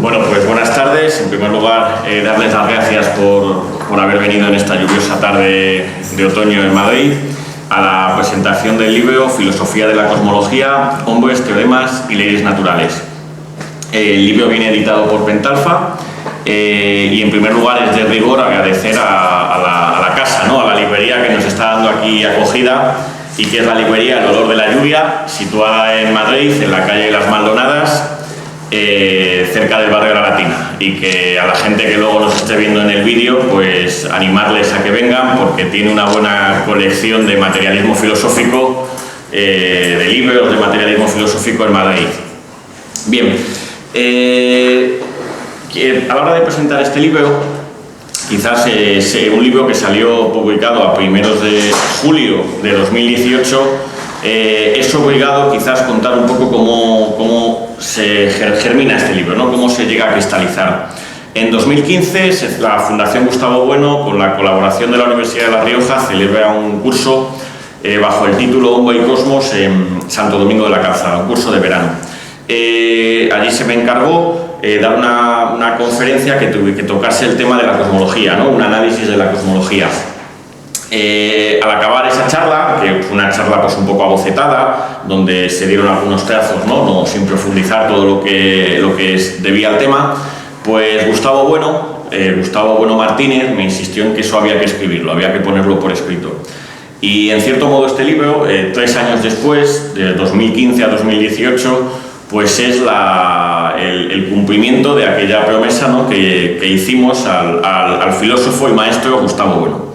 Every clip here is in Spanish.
Bueno, pues buenas tardes. En primer lugar, darles las gracias por haber venido en esta lluviosa tarde de otoño en Madrid a la presentación del libro Filosofía de la Cosmología, Hombres, Teoremas y Leyes Naturales. El libro viene editado por Pentalfa y en primer lugar es de rigor agradecer a la casa, ¿no? A la librería que nos está dando aquí acogida y que es la librería El Olor de la Lluvia, situada en Madrid, en la calle de las Maldonadas, cerca del barrio de la Latina, y que a la gente que luego nos esté viendo en el vídeo, pues animarles a que vengan porque tiene una buena colección de materialismo filosófico, de libros de materialismo filosófico en Madrid. Bien, a la hora de presentar este libro, quizás es un libro que salió publicado a primeros de julio de 2018, es obligado quizás contar un poco cómo se germina este libro, ¿no? Cómo se llega a cristalizar. En 2015, la Fundación Gustavo Bueno, con la colaboración de la Universidad de La Rioja, celebra un curso bajo el título Hombre y Cosmos en Santo Domingo de la Calzada, un curso de verano. Allí se me encargó dar una conferencia que tocase el tema de la cosmología, ¿no? Un análisis de la cosmología. Al acabar esa charla, que fue una charla pues un poco abocetada, donde se dieron algunos trazos, no sin profundizar todo lo que debía al tema, pues Gustavo Bueno Martínez me insistió en que eso había que escribirlo, había que ponerlo por escrito. Y en cierto modo este libro, 3 años después, de 2015 a 2018, pues es el cumplimiento de aquella promesa, ¿no? que hicimos al filósofo y maestro Gustavo Bueno.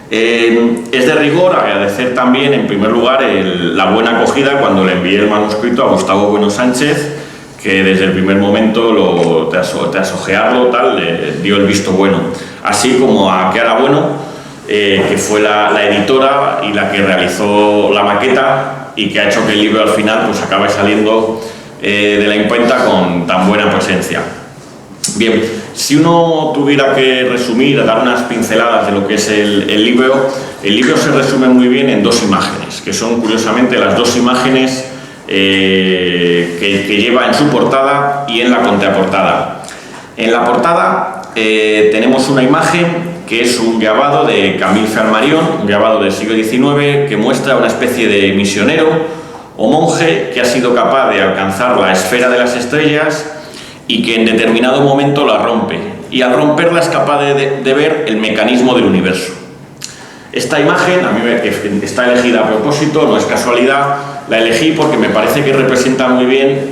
Es de rigor agradecer también, en primer lugar, la buena acogida cuando le envié el manuscrito a Gustavo Bueno Sánchez, que desde el primer momento, tras ojearlo, le dio el visto bueno. Así como a Kiara Bueno, que fue la editora y la que realizó la maqueta y que ha hecho que el libro al final pues acabe saliendo de la imprenta con tan buena presencia. Bien, si uno tuviera que resumir, dar unas pinceladas de lo que es el libro se resume muy bien en 2 imágenes, que son curiosamente las 2 imágenes que lleva en su portada y en la contraportada. En la portada tenemos una imagen que es un grabado de Camille Flammarion, un grabado del siglo XIX, que muestra una especie de misionero o monje que ha sido capaz de alcanzar la esfera de las estrellas y que en determinado momento la rompe, y al romperla es capaz de ver el mecanismo del universo. Esta imagen, a mí que está elegida a propósito, no es casualidad, la elegí porque me parece que representa muy bien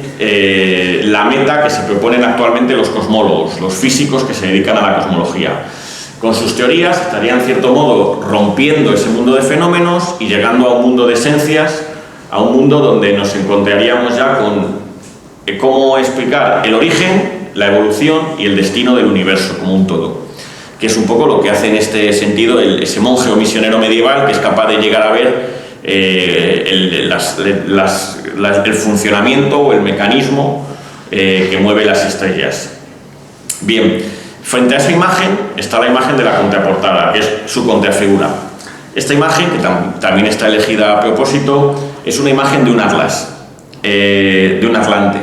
la meta que se proponen actualmente los cosmólogos, los físicos que se dedican a la cosmología. Con sus teorías estarían en cierto modo rompiendo ese mundo de fenómenos y llegando a un mundo de esencias, a un mundo donde nos encontraríamos ya con cómo explicar el origen, la evolución y el destino del universo como un todo, que es un poco lo que hace en este sentido ese monje o misionero medieval que es capaz de llegar a ver el funcionamiento o el mecanismo que mueve las estrellas. Bien, frente a esa imagen está la imagen de la contraportada, que es su contrafigura. Esta imagen, que también está elegida a propósito, es una imagen de un atlas, de un atlante,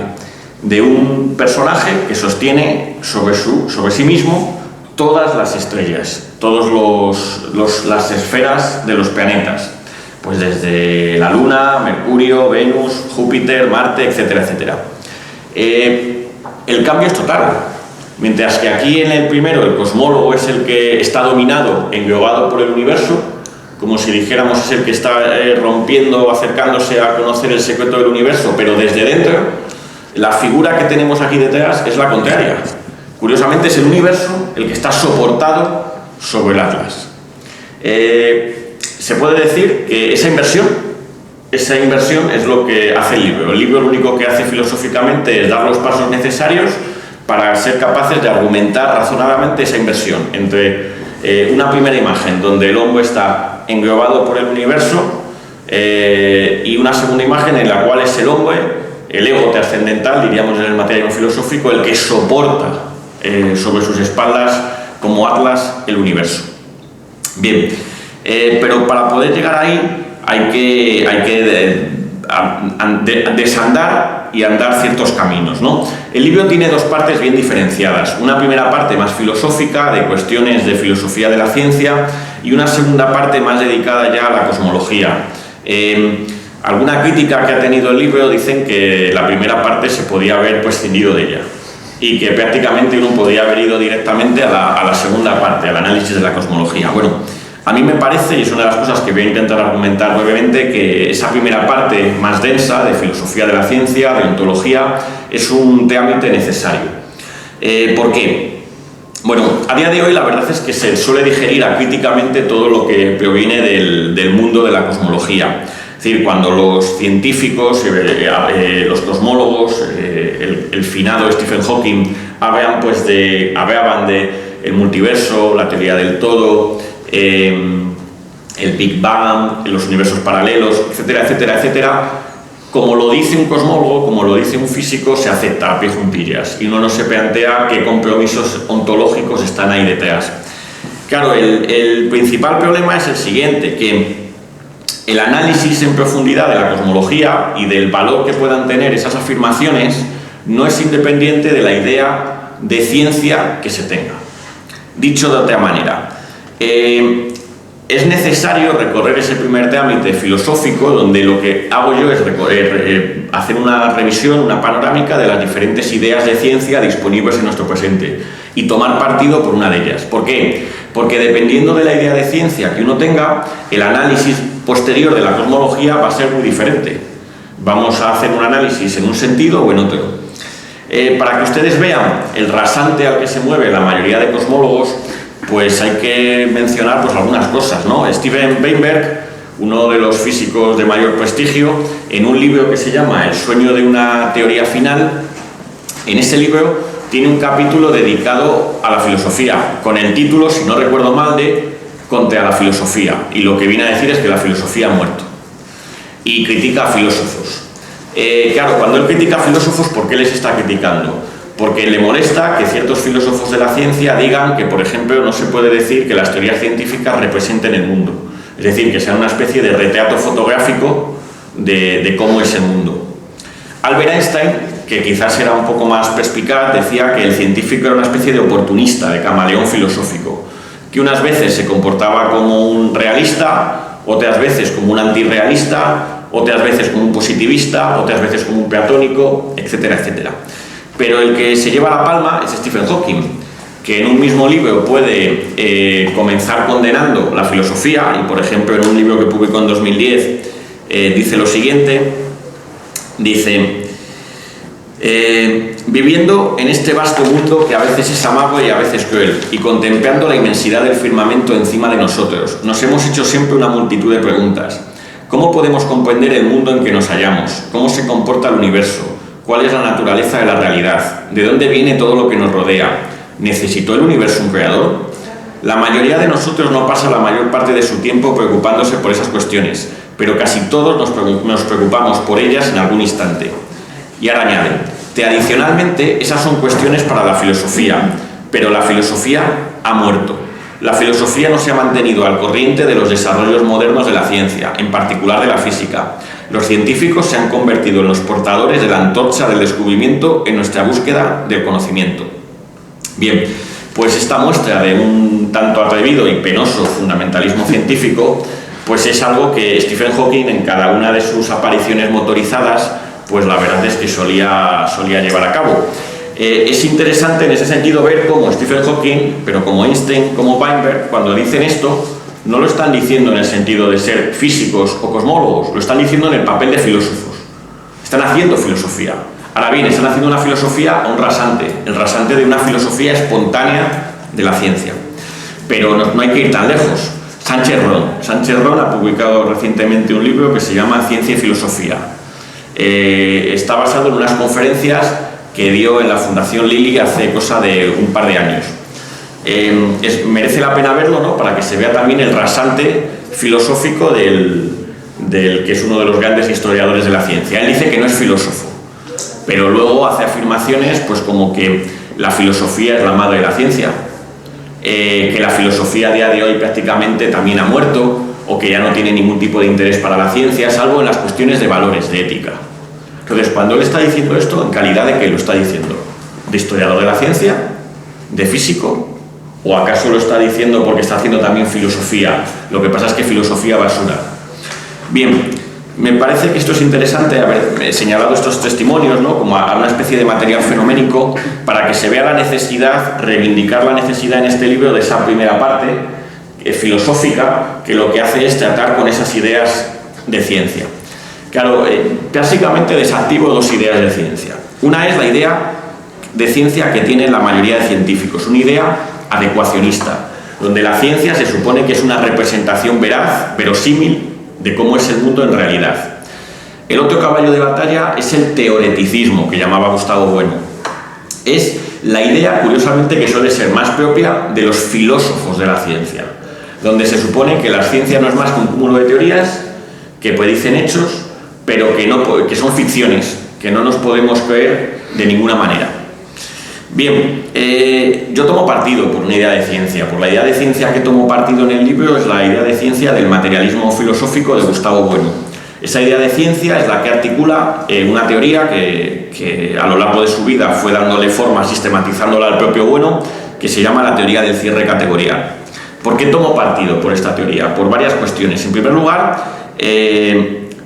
de un personaje que sostiene sobre sí mismo todas las estrellas, todas las esferas de los planetas, pues desde la Luna, Mercurio, Venus, Júpiter, Marte, etcétera, etcétera. El cambio es total. Mientras que aquí en el primero el cosmólogo es el que está dominado, englobado por el universo, como si dijéramos es el que está rompiendo, acercándose a conocer el secreto del universo, pero desde dentro, la figura que tenemos aquí detrás es la contraria. Curiosamente es el universo el que está soportado sobre el atlas. Se puede decir que esa inversión es lo que hace el libro. El libro lo único que hace filosóficamente es dar los pasos necesarios para ser capaces de argumentar razonadamente esa inversión entre una primera imagen donde el hombre está englobado por el universo y una segunda imagen en la cual es el hombre, el ego trascendental, diríamos en el materialismo filosófico, el que soporta sobre sus espaldas como atlas el universo. Bien, pero para poder llegar ahí hay que desandar y andar ciertos caminos, ¿no? El libro tiene dos partes bien diferenciadas. Una primera parte más filosófica, de cuestiones de filosofía de la ciencia, y una segunda parte más dedicada ya a la cosmología. Alguna crítica que ha tenido el libro dicen que la primera parte se podía haber prescindido de ella y que prácticamente uno podía haber ido directamente a la segunda parte, al análisis de la cosmología. Bueno, a mí me parece, y es una de las cosas que voy a intentar argumentar brevemente, que esa primera parte más densa de filosofía de la ciencia, de ontología, es un trámite necesario. ¿Por qué? Bueno, a día de hoy la verdad es que se suele digerir acríticamente todo lo que proviene del mundo de la cosmología. Es decir, cuando los científicos, los cosmólogos, el finado Stephen Hawking, hablaban de el multiverso, la teoría del todo, el Big Bang, los universos paralelos, etcétera, etcétera, etcétera, como lo dice un cosmólogo, como lo dice un físico, se acepta a pie juntillas y uno no se plantea qué compromisos ontológicos están ahí detrás. Claro, el principal problema es el siguiente, que el análisis en profundidad de la cosmología y del valor que puedan tener esas afirmaciones no es independiente de la idea de ciencia que se tenga. Dicho de otra manera, es necesario recorrer ese primer trámite filosófico donde lo que hago yo es hacer una revisión, una panorámica de las diferentes ideas de ciencia disponibles en nuestro presente y tomar partido por una de ellas. ¿Por qué? Porque dependiendo de la idea de ciencia que uno tenga, el análisis posterior de la cosmología va a ser muy diferente. Vamos a hacer un análisis en un sentido o en otro. Para que ustedes vean el rasante al que se mueve la mayoría de cosmólogos, pues hay que mencionar pues algunas cosas, ¿no? Steven Weinberg, uno de los físicos de mayor prestigio, en un libro que se llama El sueño de una teoría final, en ese libro tiene un capítulo dedicado a la filosofía, con el título, si no recuerdo mal, de Contra la filosofía, y lo que viene a decir es que la filosofía ha muerto, y critica a filósofos. Claro, cuando él critica a filósofos, ¿por qué les está criticando? Porque le molesta que ciertos filósofos de la ciencia digan que, por ejemplo, no se puede decir que las teorías científicas representen el mundo. Es decir, que sean una especie de retrato fotográfico de cómo es el mundo. Albert Einstein, que quizás era un poco más perspicaz, decía que el científico era una especie de oportunista, de camaleón filosófico, que unas veces se comportaba como un realista, otras veces como un antirrealista, otras veces como un positivista, otras veces como un platónico, etcétera, etcétera. Pero el que se lleva la palma es Stephen Hawking, que en un mismo libro puede comenzar condenando la filosofía, y por ejemplo en un libro que publicó en 2010 dice lo siguiente, dice: viviendo en este vasto mundo que a veces es amable y a veces cruel, y contemplando la inmensidad del firmamento encima de nosotros, nos hemos hecho siempre una multitud de preguntas. ¿Cómo podemos comprender el mundo en que nos hallamos? ¿Cómo se comporta el universo? ¿Cuál es la naturaleza de la realidad? ¿De dónde viene todo lo que nos rodea? ¿Necesitó el universo un creador? La mayoría de nosotros no pasa la mayor parte de su tiempo preocupándose por esas cuestiones, pero casi todos nos preocupamos por ellas en algún instante. Y ahora añade: tradicionalmente esas son cuestiones para la filosofía, pero la filosofía ha muerto. La filosofía no se ha mantenido al corriente de los desarrollos modernos de la ciencia, en particular de la física. Los científicos se han convertido en los portadores de la antorcha del descubrimiento en nuestra búsqueda del conocimiento. Bien, pues esta muestra de un tanto atrevido y penoso fundamentalismo científico, pues es algo que Stephen Hawking en cada una de sus apariciones motorizadas, pues la verdad es que solía llevar a cabo. Es interesante en ese sentido ver cómo Stephen Hawking, pero como Einstein, como Weinberg, cuando dicen esto, no lo están diciendo en el sentido de ser físicos o cosmólogos, lo están diciendo en el papel de filósofos. Están haciendo filosofía. Ahora bien, están haciendo una filosofía a un rasante, el rasante de una filosofía espontánea de la ciencia. Pero no hay que ir tan lejos. Sánchez Ron ha publicado recientemente un libro que se llama Ciencia y Filosofía. Está basado en unas conferencias que dio en la Fundación Lilly hace cosa de un par de años. Merece la pena verlo, ¿no?, para que se vea también el rasante filosófico del que es uno de los grandes historiadores de la ciencia. Él dice que no es filósofo, pero luego hace afirmaciones pues como que la filosofía es la madre de la ciencia, que la filosofía a día de hoy prácticamente también ha muerto, o que ya no tiene ningún tipo de interés para la ciencia, salvo en las cuestiones de valores, de ética. Entonces, cuando él está diciendo esto, ¿en calidad de qué lo está diciendo? ¿De historiador de la ciencia? ¿De físico? ¿O acaso lo está diciendo porque está haciendo también filosofía? Lo que pasa es que filosofía basura. Bien, me parece que esto es interesante haber señalado estos testimonios, ¿no?, como a una especie de material fenoménico para que se vea la necesidad, reivindicar la necesidad en este libro de esa primera parte filosófica, que lo que hace es tratar con esas ideas de ciencia. Claro, básicamente desactivo dos ideas de ciencia. Una es la idea de ciencia que tienen la mayoría de científicos, una idea adecuacionista, donde la ciencia se supone que es una representación veraz, verosímil, de cómo es el mundo en realidad. El otro caballo de batalla es el teoreticismo, que llamaba Gustavo Bueno. Es la idea, curiosamente, que suele ser más propia de los filósofos de la ciencia, donde se supone que la ciencia no es más que un cúmulo de teorías que predicen hechos, pero que son ficciones, que no nos podemos creer de ninguna manera. Bien, yo tomo partido por una idea de ciencia. Por la idea de ciencia que tomo partido en el libro es la idea de ciencia del materialismo filosófico de Gustavo Bueno. Esa idea de ciencia es la que articula una teoría que a lo largo de su vida fue dándole forma, sistematizándola al propio Bueno, que se llama la teoría del cierre categorial. ¿Por qué tomo partido por esta teoría? Por varias cuestiones. En primer lugar,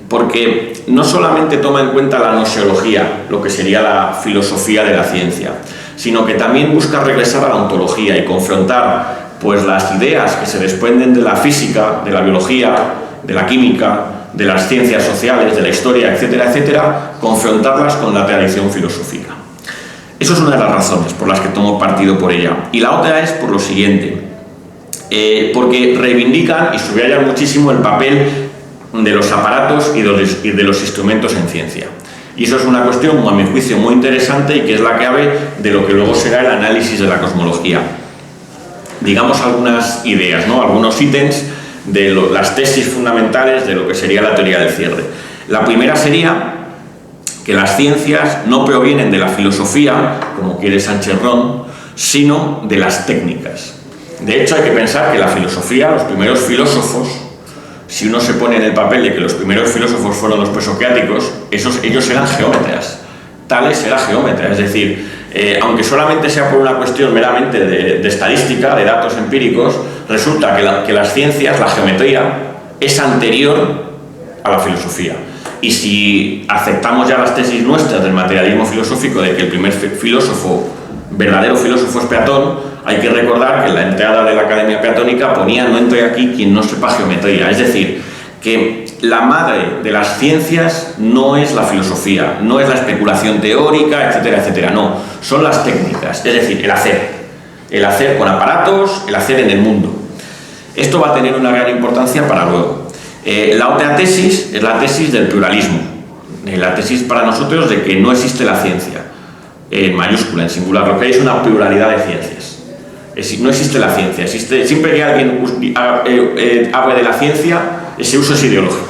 porque no solamente toma en cuenta la gnoseología, lo que sería la filosofía de la ciencia, sino que también busca regresar a la ontología y confrontar pues las ideas que se desprenden de la física, de la biología, de la química, de las ciencias sociales, de la historia, etcétera, etcétera, confrontarlas con la tradición filosófica. Eso es una de las razones por las que tomo partido por ella. Y la otra es por lo siguiente, porque reivindican y subrayan muchísimo el papel de los aparatos y de los instrumentos en ciencia. Y eso es una cuestión, a mi juicio, muy interesante y que es la clave de lo que luego será el análisis de la cosmología. Digamos algunas ideas, ¿no?, algunos ítems de las tesis fundamentales de lo que sería la teoría del cierre. La primera sería que las ciencias no provienen de la filosofía, como quiere Sánchez Ron, sino de las técnicas. De hecho, hay que pensar que la filosofía, los primeros filósofos, si uno se pone en el papel de que los primeros filósofos fueron los presocráticos, ellos eran geómetras. Tales era geómetra, es decir, aunque solamente sea por una cuestión meramente de estadística, de datos empíricos, resulta que las ciencias, la geometría, es anterior a la filosofía. Y si aceptamos ya las tesis nuestras del materialismo filosófico de que el primer verdadero filósofo es Platón, hay que recordar que en la entrada de la Academia Platónica ponía: no entre aquí quien no sepa geometría. Es decir, que la madre de las ciencias no es la filosofía, no es la especulación teórica, etcétera, etcétera, no, son las técnicas, es decir, el hacer con aparatos, el hacer en el mundo. Esto va a tener una gran importancia para luego. La otra tesis es la tesis del pluralismo, la tesis para nosotros de que no existe la ciencia, en mayúscula, en singular, lo que hay es una pluralidad de ciencias. No existe la ciencia, siempre que alguien hable de la ciencia, ese uso es ideológico.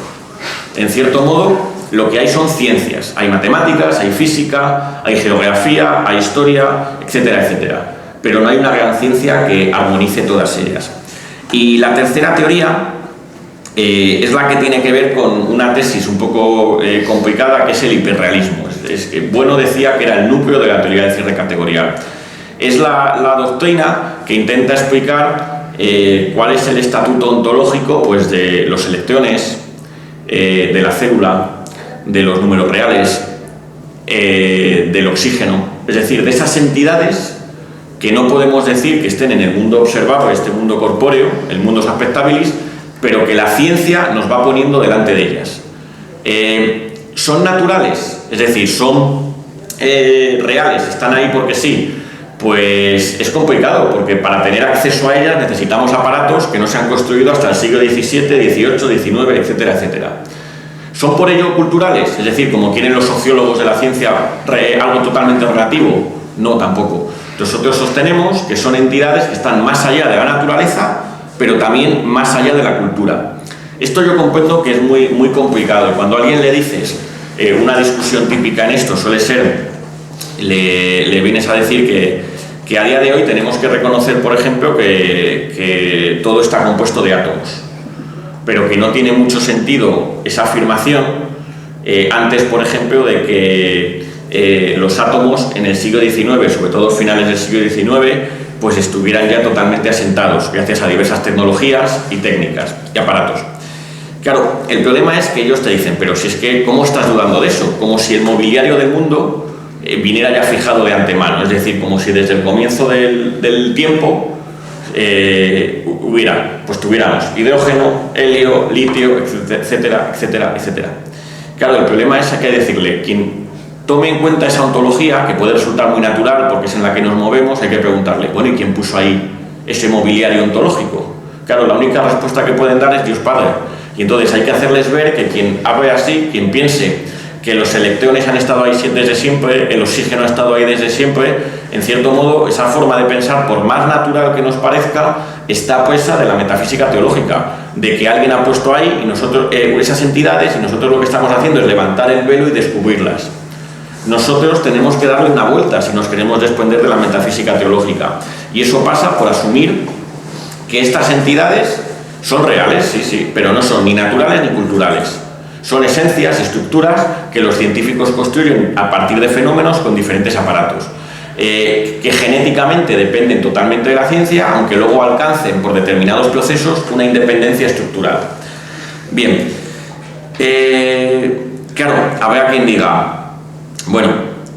En cierto modo, lo que hay son ciencias. Hay matemáticas, hay física, hay geografía, hay historia, etcétera, etcétera. Pero no hay una gran ciencia que armonice todas ellas. Y la tercera teoría es la que tiene que ver con una tesis un poco complicada, que es el hiperrealismo. Bueno decía que era el núcleo de la teoría del cierre categorial. Es la doctrina que intenta explicar cuál es el estatuto ontológico pues, de los electrones, de la célula, de los números reales, del oxígeno, es decir, de esas entidades que no podemos decir que estén en el mundo observado, este mundo corpóreo, el mundo aspectabilis, pero que la ciencia nos va poniendo delante de ellas. ¿Son naturales? Es decir, ¿son reales? ¿Están ahí porque sí? Pues es complicado, porque para tener acceso a ellas necesitamos aparatos que no se han construido hasta el siglo XVII, XVIII, XIX, etcétera, etcétera. ¿Son por ello culturales? Es decir, como quieren los sociólogos de la ciencia, algo totalmente relativo. No, tampoco. Nosotros sostenemos que son entidades que están más allá de la naturaleza, pero también más allá de la cultura. Esto yo comprendo que es muy, muy complicado. Cuando a alguien le dices, una discusión típica en esto suele ser, le vienes a decir que a día de hoy tenemos que reconocer, por ejemplo, que todo está compuesto de átomos, pero que no tiene mucho sentido esa afirmación antes, por ejemplo, de que los átomos en el siglo XIX, sobre todo finales del siglo XIX, pues estuvieran ya totalmente asentados, gracias a diversas tecnologías y técnicas y aparatos. Claro, el problema es que ellos te dicen, pero si es que, ¿cómo estás dudando de eso? Como si el mobiliario del mundo viniera ya fijado de antemano, es decir, como si desde el comienzo del tiempo tuviéramos hidrógeno, helio, litio, etcétera, etcétera, etcétera. Claro, el problema es que hay que decirle, quien tome en cuenta esa ontología, que puede resultar muy natural porque es en la que nos movemos, hay que preguntarle, bueno, ¿y quién puso ahí ese mobiliario ontológico? Claro, la única respuesta que pueden dar es Dios Padre. Y entonces hay que hacerles ver que quien hable así, quien piense que los electrones han estado ahí desde siempre, el oxígeno ha estado ahí desde siempre, en cierto modo, esa forma de pensar, por más natural que nos parezca, está presa de la metafísica teológica, de que alguien ha puesto ahí y nosotros, esas entidades, y nosotros lo que estamos haciendo es levantar el velo y descubrirlas. Nosotros tenemos que darle una vuelta si nos queremos desprender de la metafísica teológica. Y eso pasa por asumir que estas entidades son reales, sí, pero no son ni naturales ni culturales. Son esencias, estructuras que los científicos construyen a partir de fenómenos con diferentes aparatos, que genéticamente dependen totalmente de la ciencia, aunque luego alcancen por determinados procesos una independencia estructural. Bien, claro, habrá quien diga, bueno,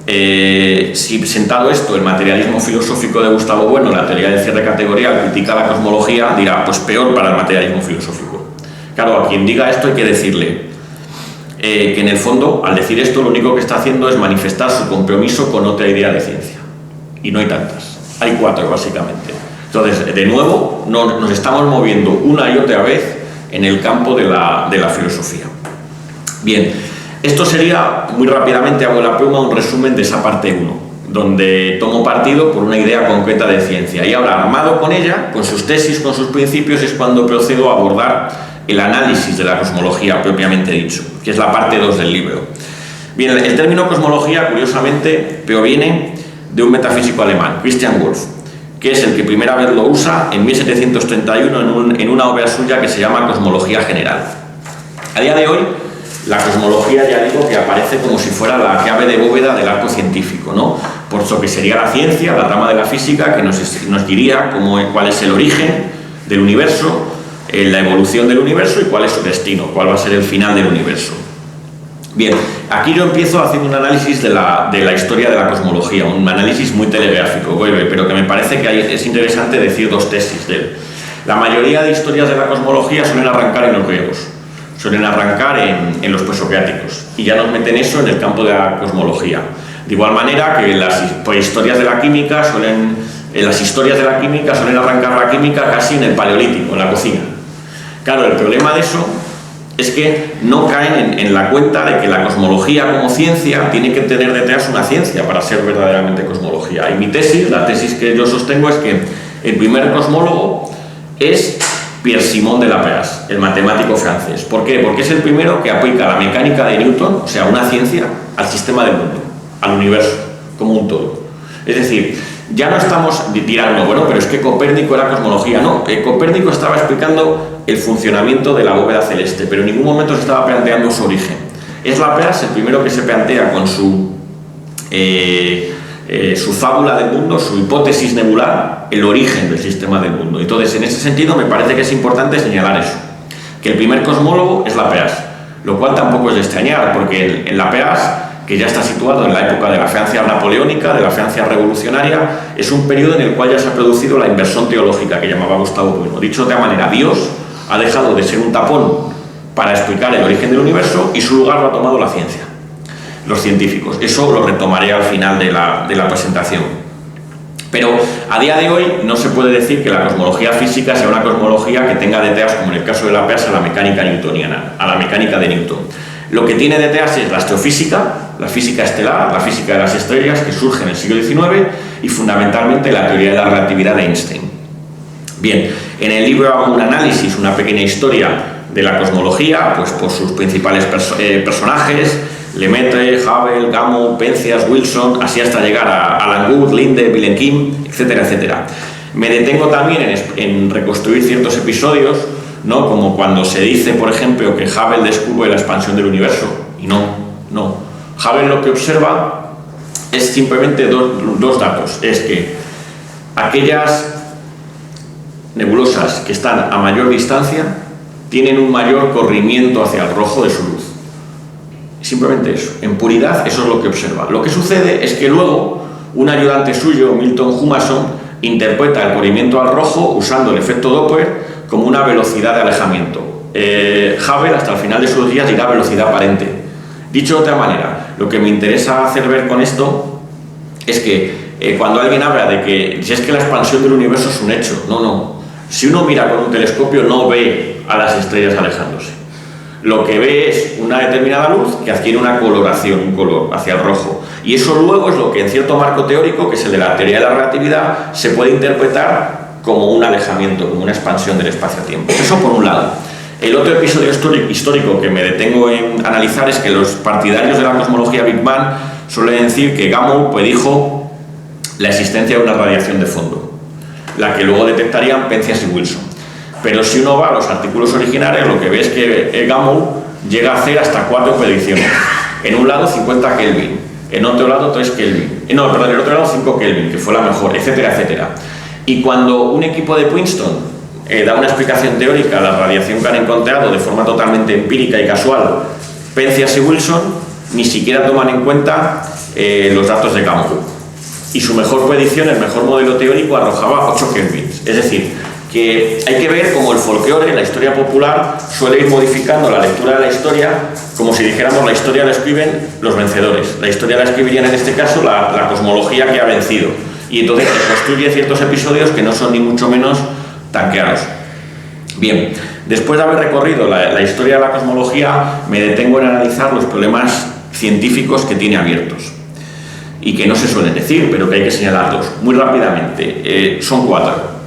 si sentado esto, el materialismo filosófico de Gustavo Bueno, la teoría del cierre categorial, critica la cosmología, dirá, pues peor para el materialismo filosófico. Claro, a quien diga esto hay que decirle que en el fondo, al decir esto, lo único que está haciendo es manifestar su compromiso con otra idea de ciencia. Y no hay tantas, hay 4 básicamente. Entonces, de nuevo, nos estamos moviendo una y otra vez en el campo de la filosofía. Bien, esto sería, muy rápidamente hago la pluma, un resumen de esa parte 1, donde tomo partido por una idea concreta de ciencia. Y ahora, armado con ella, con sus tesis, con sus principios, es cuando procedo a abordar el análisis de la cosmología propiamente dicho, que es la parte 2 del libro. Bien, el término cosmología, curiosamente, proviene de un metafísico alemán, Christian Wolff, que es el que primera vez lo usa en 1731 en una obra suya que se llama Cosmología General. A día de hoy, la cosmología, ya digo, que aparece como si fuera la clave de bóveda del arco científico, ¿no? Por eso que sería la ciencia, la rama de la física, que nos diría cuál es el origen del universo, la evolución del universo y cuál es su destino, cuál va a ser el final del universo. Bien, aquí yo empiezo haciendo un análisis de la historia de la cosmología, un análisis muy telegráfico, pero que me parece que es interesante decir 2 tesis de él. La mayoría de historias de la cosmología suelen arrancar en los griegos, suelen arrancar en los presocráticos, y ya nos meten eso en el campo de la cosmología. De igual manera que las historias de la química suelen arrancar la química casi en el paleolítico, en la cocina. Claro, el problema de eso es que no caen en la cuenta de que la cosmología como ciencia tiene que tener detrás una ciencia para ser verdaderamente cosmología. Y mi tesis, la tesis que yo sostengo, es que el primer cosmólogo es Pierre-Simon de Laplace, el matemático francés. ¿Por qué? Porque es el primero que aplica la mecánica de Newton, o sea, una ciencia, al sistema del mundo, al universo, como un todo. Es decir, ya no estamos tirando, bueno, pero es que Copérnico era cosmología. No, Copérnico estaba explicando el funcionamiento de la bóveda celeste, pero en ningún momento se estaba planteando su origen. Es Laplace el primero que se plantea con su fábula del mundo, su hipótesis nebular, el origen del sistema del mundo. Entonces, en ese sentido, me parece que es importante señalar eso, que el primer cosmólogo es Laplace, lo cual tampoco es de extrañar, porque en Laplace, que ya está situado en la época de la Francia napoleónica, de la Francia revolucionaria, es un periodo en el cual ya se ha producido la inversión teológica que llamaba Gustavo Bueno. Dicho de otra manera, Dios ha dejado de ser un tapón para explicar el origen del universo y su lugar lo ha tomado la ciencia, los científicos. Eso lo retomaré al final de la presentación. Pero a día de hoy no se puede decir que la cosmología física sea una cosmología que tenga detrás, como en el caso de Laplace, a la mecánica newtoniana, a la mecánica de Newton. Lo que tiene detrás es la astrofísica, la física estelar, la física de las estrellas, que surge en el siglo XIX, y fundamentalmente la teoría de la relatividad de Einstein. Bien, en el libro hago un análisis, una pequeña historia de la cosmología, pues por sus principales personajes, Lemaitre, Hubble, Gamow, Penzias, Wilson, así hasta llegar a Alan Guth, Linde, Wilhelm Kim, etcétera, etcétera. Me detengo también en reconstruir ciertos episodios, ¿no? Como cuando se dice, por ejemplo, que Hubble descubre la expansión del universo, y no. No. Hubble lo que observa es simplemente dos datos. Es que aquellas nebulosas que están a mayor distancia tienen un mayor corrimiento hacia el rojo de su luz. Simplemente eso. En puridad, eso es lo que observa. Lo que sucede es que luego un ayudante suyo, Milton Humason, interpreta el corrimiento al rojo usando el efecto Doppler como una velocidad de alejamiento. Hubble, hasta el final de sus días, dirá velocidad aparente. Dicho de otra manera, lo que me interesa hacer ver con esto es que cuando alguien habla de que si es que la expansión del universo es un hecho, no. Si uno mira con un telescopio no ve a las estrellas alejándose. Lo que ve es una determinada luz que adquiere una coloración, un color hacia el rojo. Y eso luego es lo que en cierto marco teórico, que es el de la teoría de la relatividad, se puede interpretar como un alejamiento, como una expansión del espacio-tiempo. Eso por un lado. El otro episodio histórico que me detengo en analizar es que los partidarios de la cosmología Big Bang suelen decir que Gamow predijo la existencia de una radiación de fondo, la que luego detectarían Penzias y Wilson. Pero si uno va a los artículos originales, lo que ve es que Gamow llega a hacer hasta 4 predicciones. En un lado 50 Kelvin, en otro lado 3 Kelvin, en otro lado 5 Kelvin, que fue la mejor, etcétera, etcétera. Y cuando un equipo de Princeton da una explicación teórica a la radiación que han encontrado de forma totalmente empírica y casual, Penzias y Wilson ni siquiera toman en cuenta los datos de Gamow. Y su mejor predicción, el mejor modelo teórico, arrojaba 8 kelvins. Es decir, que hay que ver cómo el folclore, la historia popular, suele ir modificando la lectura de la historia, como si dijéramos la historia la escriben los vencedores. La historia la escribirían en este caso la cosmología que ha vencido. Y entonces construye ciertos episodios que no son ni mucho menos tan claros. Bien, después de haber recorrido la historia de la cosmología, me detengo en analizar los problemas científicos que tiene abiertos y que no se suelen decir, pero que hay que señalarlos muy rápidamente. Son 4.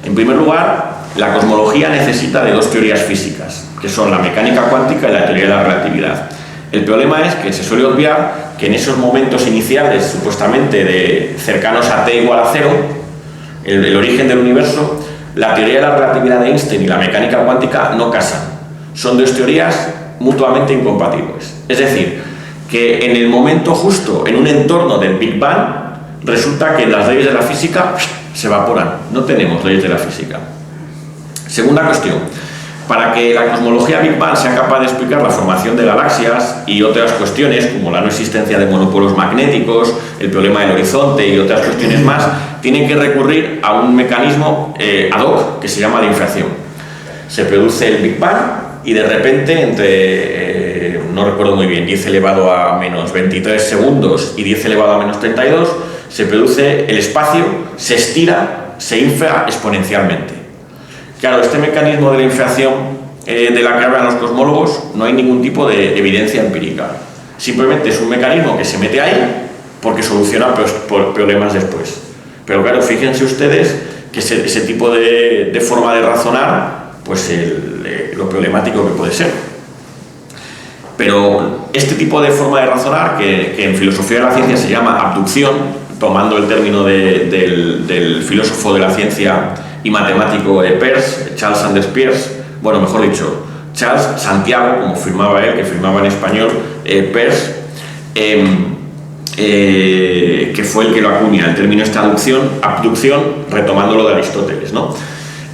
En primer lugar, la cosmología necesita de 2 teorías físicas, que son la mecánica cuántica y la teoría de la relatividad. El problema es que se suele obviar que en esos momentos iniciales, supuestamente de cercanos a t igual a 0, el origen del universo, la teoría de la relatividad de Einstein y la mecánica cuántica no casan. Son 2 teorías mutuamente incompatibles. Es decir, que en el momento justo, en un entorno del Big Bang, resulta que las leyes de la física se evaporan. No tenemos leyes de la física. Segunda cuestión. Para que la cosmología Big Bang sea capaz de explicar la formación de galaxias y otras cuestiones, como la no existencia de monopolos magnéticos, el problema del horizonte y otras cuestiones más, tienen que recurrir a un mecanismo ad hoc que se llama la inflación. Se produce el Big Bang y de repente entre, no recuerdo muy bien, 10 elevado a menos 23 segundos y 10 elevado a menos 32, se produce el espacio, se estira, se infla exponencialmente. Claro, este mecanismo de la inflación de la que hablan los cosmólogos no hay ningún tipo de evidencia empírica. Simplemente es un mecanismo que se mete ahí porque soluciona problemas después. Pero claro, fíjense ustedes que ese tipo de forma de razonar, pues lo problemático que puede ser. Pero este tipo de forma de razonar, que en filosofía de la ciencia se llama abducción, tomando el término del filósofo de la ciencia y matemático Peirce, Charles Sanders Peirce, bueno, mejor dicho, Charles Santiago, como firmaba él, que firmaba en español, Peirce, que fue el que lo acuña, el término esta abducción, retomando lo de Aristóteles, ¿no?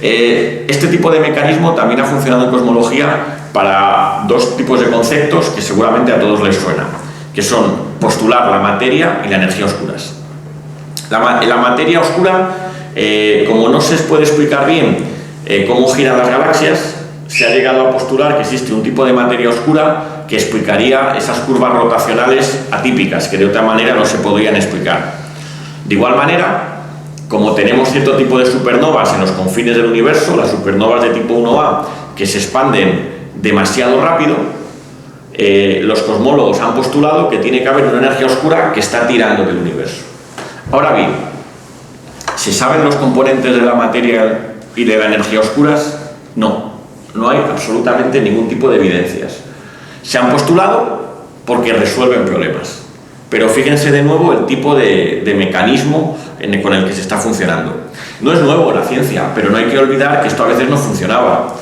Este tipo de mecanismo también ha funcionado en cosmología para 2 tipos de conceptos que seguramente a todos les suenan, que son postular la materia y la energía oscuras. La materia oscura, como no se puede explicar bien cómo giran las galaxias, se ha llegado a postular que existe un tipo de materia oscura que explicaría esas curvas rotacionales atípicas que de otra manera no se podrían explicar. De igual manera, como tenemos cierto tipo de supernovas en los confines del universo, las supernovas de tipo 1A que se expanden demasiado rápido, los cosmólogos han postulado que tiene que haber una energía oscura que está tirando del universo. Ahora bien, ¿se saben los componentes de la materia y de la energía oscuras? No hay absolutamente ningún tipo de evidencias. Se han postulado porque resuelven problemas. Pero fíjense de nuevo el tipo de mecanismo con el que se está funcionando. No es nuevo la ciencia, pero no hay que olvidar que esto a veces no funcionaba.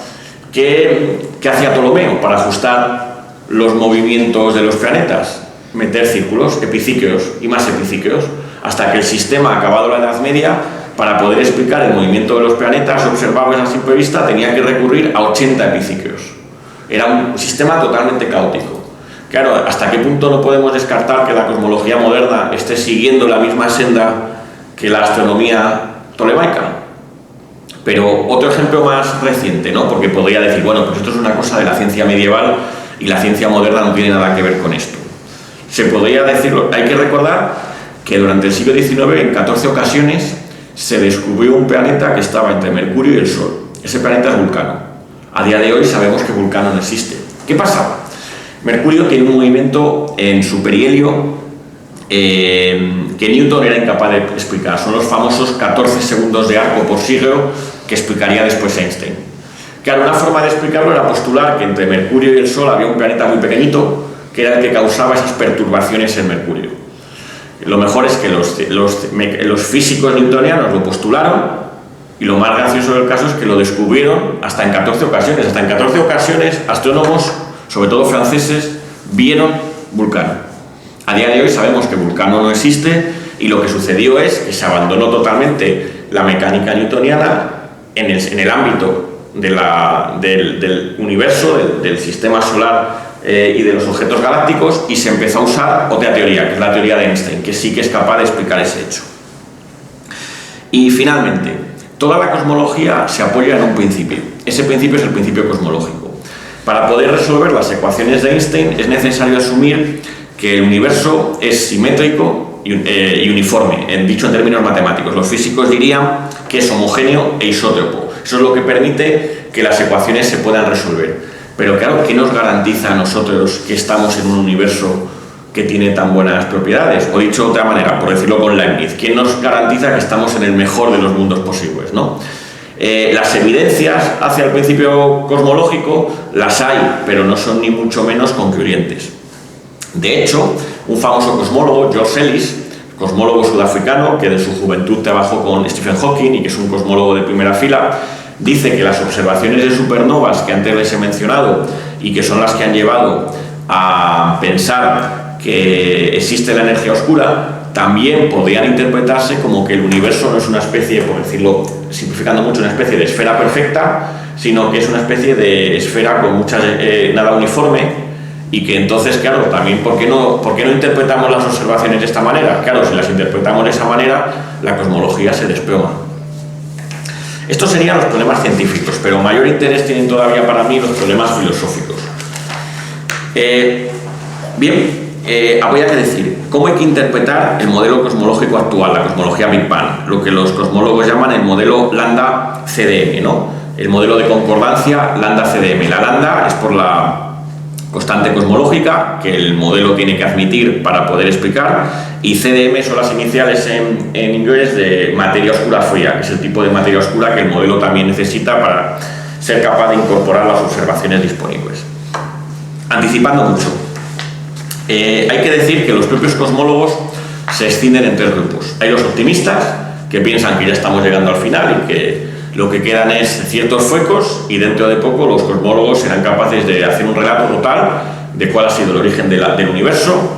¿Qué hacía Ptolomeo para ajustar los movimientos de los planetas? Meter círculos, epicícleos y más epicícleos, hasta que el sistema, acabado la Edad Media, para poder explicar el movimiento de los planetas observables a simple vista, tenía que recurrir a 80 epicícleos. Era un sistema totalmente caótico. Claro, ¿hasta qué punto no podemos descartar que la cosmología moderna esté siguiendo la misma senda que la astronomía tolemaica? Pero otro ejemplo más reciente, ¿no? Porque podría decir, bueno, pues esto es una cosa de la ciencia medieval y la ciencia moderna no tiene nada que ver con esto. Se podría decirlo, hay que recordar que durante el siglo XIX, en 14 ocasiones, se descubrió un planeta que estaba entre Mercurio y el Sol. Ese planeta es Vulcano. A día de hoy sabemos que Vulcano no existe. ¿Qué pasa? Mercurio tiene un movimiento en su perihelio que Newton era incapaz de explicar. Son los famosos 14 segundos de arco por siglo que explicaría después Einstein. Claro, una forma de explicarlo era postular que entre Mercurio y el Sol había un planeta muy pequeñito que era el que causaba esas perturbaciones en Mercurio. Lo mejor es que los físicos newtonianos lo postularon, y lo más gracioso del caso es que lo descubrieron hasta en 14 ocasiones. Hasta en 14 ocasiones astrónomos, sobre todo franceses, vieron Vulcano. A día de hoy sabemos que Vulcano no existe, y lo que sucedió es que se abandonó totalmente la mecánica newtoniana en el ámbito del universo, del sistema solar y de los objetos galácticos, y se empezó a usar otra teoría, que es la teoría de Einstein, que sí que es capaz de explicar ese hecho. Y finalmente, toda la cosmología se apoya en un principio. Ese principio es el principio cosmológico. Para poder resolver las ecuaciones de Einstein es necesario asumir que el universo es simétrico y uniforme, dicho en términos matemáticos. Los físicos dirían que es homogéneo e isótropo. Eso es lo que permite que las ecuaciones se puedan resolver. Pero claro, ¿qué nos garantiza a nosotros que estamos en un universo que tiene tan buenas propiedades? O dicho de otra manera, por decirlo con Leibniz, ¿quién nos garantiza que estamos en el mejor de los mundos posibles, ¿no? Las evidencias hacia el principio cosmológico las hay, pero no son ni mucho menos concluyentes. De hecho, un famoso cosmólogo, George Ellis, cosmólogo sudafricano que de su juventud trabajó con Stephen Hawking y que es un cosmólogo de primera fila, dice que las observaciones de supernovas que antes les he mencionado y que son las que han llevado a pensar que existe la energía oscura, también podrían interpretarse como que el universo no es una especie, por decirlo simplificando mucho, una especie de esfera perfecta, sino que es una especie de esfera con nada uniforme, y que entonces, claro, también ¿por qué no interpretamos las observaciones de esta manera? Claro, si las interpretamos de esa manera, la cosmología se desploma. Estos serían los problemas científicos, pero mayor interés tienen todavía para mí los problemas filosóficos. Habría que decir, ¿cómo hay que interpretar el modelo cosmológico actual, la cosmología Big Bang? Lo que los cosmólogos llaman el modelo lambda-CDM, ¿no? El modelo de concordancia lambda-CDM. La lambda es por la constante cosmológica que el modelo tiene que admitir para poder explicar, y CDM son las iniciales en inglés de materia oscura fría, que es el tipo de materia oscura que el modelo también necesita para ser capaz de incorporar las observaciones disponibles. Anticipando mucho, hay que decir que los propios cosmólogos se escinden en tres grupos. Hay los optimistas, que piensan que ya estamos llegando al final y que lo que quedan es ciertos focos, y dentro de poco los cosmólogos serán capaces de hacer un relato total de cuál ha sido el origen del universo,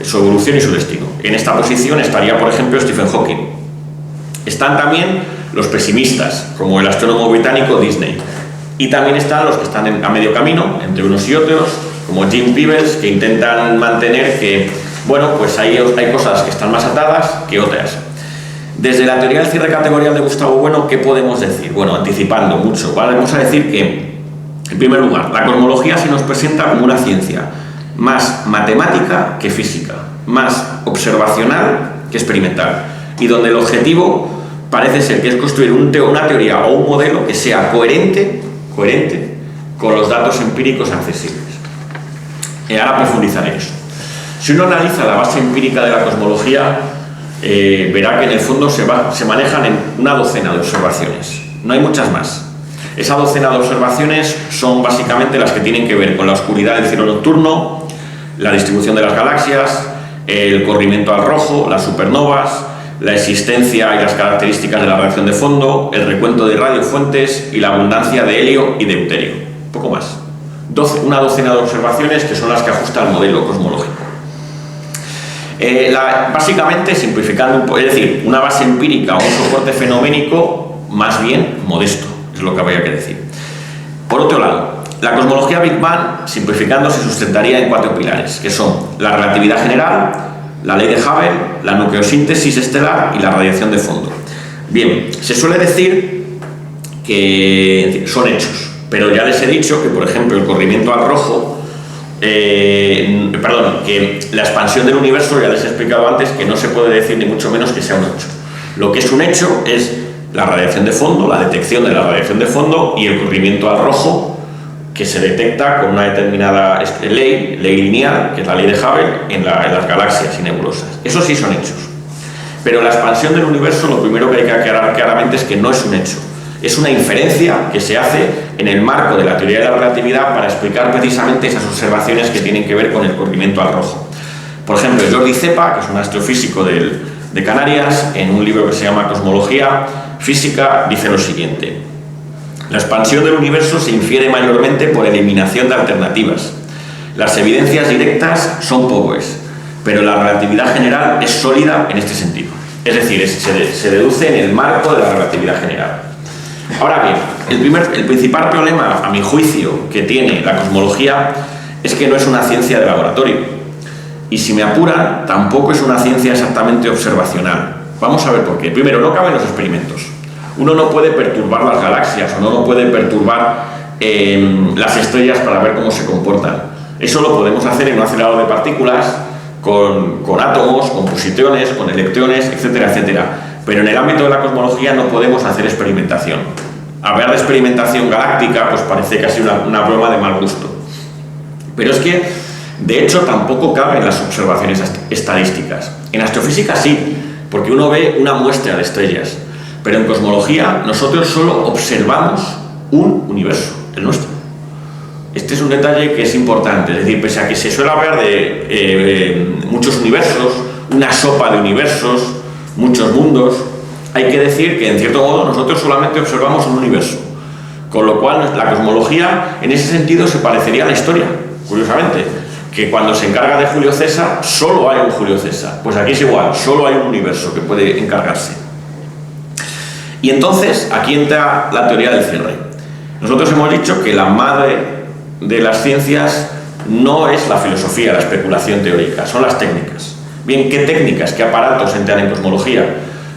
su evolución y su destino. En esta posición estaría, por ejemplo, Stephen Hawking. Están también los pesimistas, como el astrónomo británico Disney. Y también están los que están a medio camino, entre unos y otros, como Jim Peebles, que intentan mantener que, bueno, pues hay cosas que están más atadas que otras. Desde la teoría del cierre categorial de Gustavo Bueno, ¿qué podemos decir? Bueno, anticipando mucho, ¿vale? Vamos a decir que, en primer lugar, la cosmología se nos presenta como una ciencia más matemática que física, más observacional que experimental, y donde el objetivo parece ser que es construir una teoría o un modelo que sea coherente con los datos empíricos accesibles. Ahora profundizaré eso. Si uno analiza la base empírica de la cosmología, verá que en el fondo se manejan en una docena de observaciones, no hay muchas más. Esa docena de observaciones son básicamente las que tienen que ver con la oscuridad del cielo nocturno, la distribución de las galaxias, el corrimiento al rojo, las supernovas, la existencia y las características de la radiación de fondo, el recuento de radiofuentes y la abundancia de helio y deuterio. Poco más. una docena de observaciones que son las que ajusta el modelo cosmológico. Básicamente, simplificando un poco, es decir, una base empírica o un soporte fenoménico más bien modesto, es lo que habría que decir. Por otro lado, la cosmología Big Bang, simplificando, se sustentaría en 4 pilares, que son la relatividad general, la ley de Hubble, la nucleosíntesis estelar y la radiación de fondo. Bien, se suele decir que son hechos, pero ya les he dicho que, por ejemplo, el corrimiento al rojo, que la expansión del universo, ya les he explicado antes, que no se puede decir ni mucho menos que sea un hecho. Lo que es un hecho es la radiación de fondo, la detección de la radiación de fondo y el corrimiento al rojo, que se detecta con una determinada ley lineal, que es la ley de Hubble, en las galaxias y nebulosas. Eso sí son hechos. Pero la expansión del universo, lo primero que hay que aclarar claramente es que no es un hecho. Es una inferencia que se hace en el marco de la teoría de la relatividad para explicar precisamente esas observaciones que tienen que ver con el corrimiento al rojo. Por ejemplo, Jordi Cepa, que es un astrofísico de Canarias, en un libro que se llama Cosmología Física, dice lo siguiente: la expansión del universo se infiere mayormente por eliminación de alternativas. Las evidencias directas son pobres, pero la relatividad general es sólida en este sentido. Es decir, se deduce en el marco de la relatividad general. Ahora bien, el principal problema, a mi juicio, que tiene la cosmología es que no es una ciencia de laboratorio. Y si me apuran, tampoco es una ciencia exactamente observacional. Vamos a ver por qué. Primero, no caben los experimentos. Uno no puede perturbar las galaxias, o no puede perturbar las estrellas para ver cómo se comportan. Eso lo podemos hacer en un acelerador de partículas, con átomos, con positrones, con electrones, etcétera, etcétera. Pero en el ámbito de la cosmología no podemos hacer experimentación. Hablar de experimentación galáctica pues parece casi una broma de mal gusto. Pero es que, de hecho, tampoco caben las observaciones estadísticas. En astrofísica sí, porque uno ve una muestra de estrellas. Pero en cosmología nosotros solo observamos un universo, el nuestro. Este es un detalle que es importante, es decir, pese a que se suele hablar de muchos universos, una sopa de universos, muchos mundos, hay que decir que en cierto modo nosotros solamente observamos un universo, con lo cual la cosmología en ese sentido se parecería a la historia, curiosamente, que cuando se encarga de Julio César solo hay un Julio César, pues aquí es igual, solo hay un universo que puede encargarse. Y entonces aquí entra la teoría del cierre. Nosotros hemos dicho que la madre de las ciencias no es la filosofía, la especulación teórica, son las técnicas. Bien, ¿qué técnicas, qué aparatos entran en cosmología?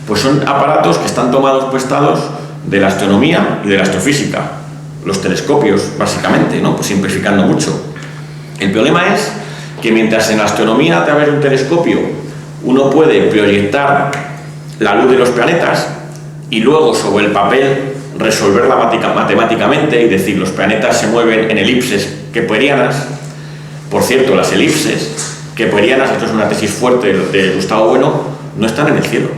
Pues son aparatos que están tomados prestados de la astronomía y de la astrofísica. Los telescopios, básicamente, ¿no? Pues simplificando mucho. El problema es que mientras en la astronomía, a través de un telescopio, uno puede proyectar la luz de los planetas y luego sobre el papel resolverla matemáticamente y decir los planetas se mueven en elipses keperianas. Por cierto, las elipses keperianas, esto es una tesis fuerte de Gustavo Bueno, no están en el cielo.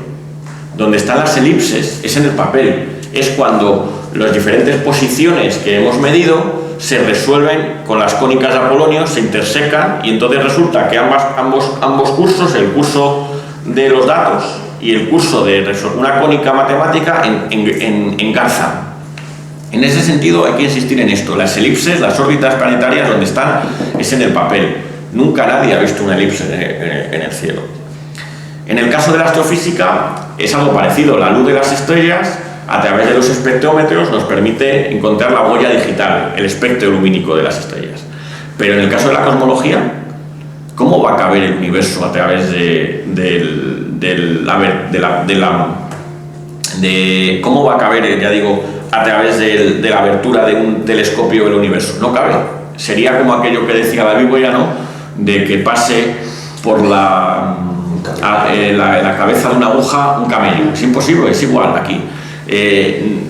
Donde están las elipses es en el papel. Es cuando las diferentes posiciones que hemos medido se resuelven con las cónicas de Apolonio, se intersecan y entonces resulta que ambos cursos, el curso de los datos y el curso de una cónica matemática, engarzan. En ese sentido hay que insistir en esto. Las elipses, las órbitas planetarias, donde están es en el papel. Nunca nadie ha visto una elipse en el cielo. En el caso de la astrofísica es algo parecido. La luz de las estrellas, a través de los espectrómetros, nos permite encontrar la huella digital, el espectro lumínico de las estrellas. Pero en el caso de la cosmología, ¿cómo va a caber el universo a través cómo va a caber, ya digo, a través de la abertura de un telescopio del universo? No cabe. Sería como aquello que decía David Boiano, de que pase por la cabeza de una aguja un camello. Es imposible, es igual aquí.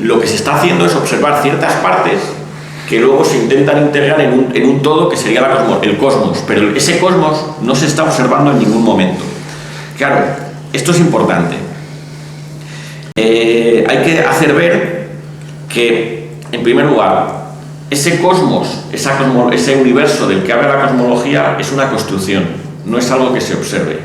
Lo que se está haciendo es observar ciertas partes que luego se intentan integrar en un todo que sería el cosmos, pero ese cosmos no se está observando en ningún momento. Claro, esto es importante. Hay que hacer ver que, en primer lugar, ese cosmos, ese universo del que habla la cosmología es una construcción, no es algo que se observe.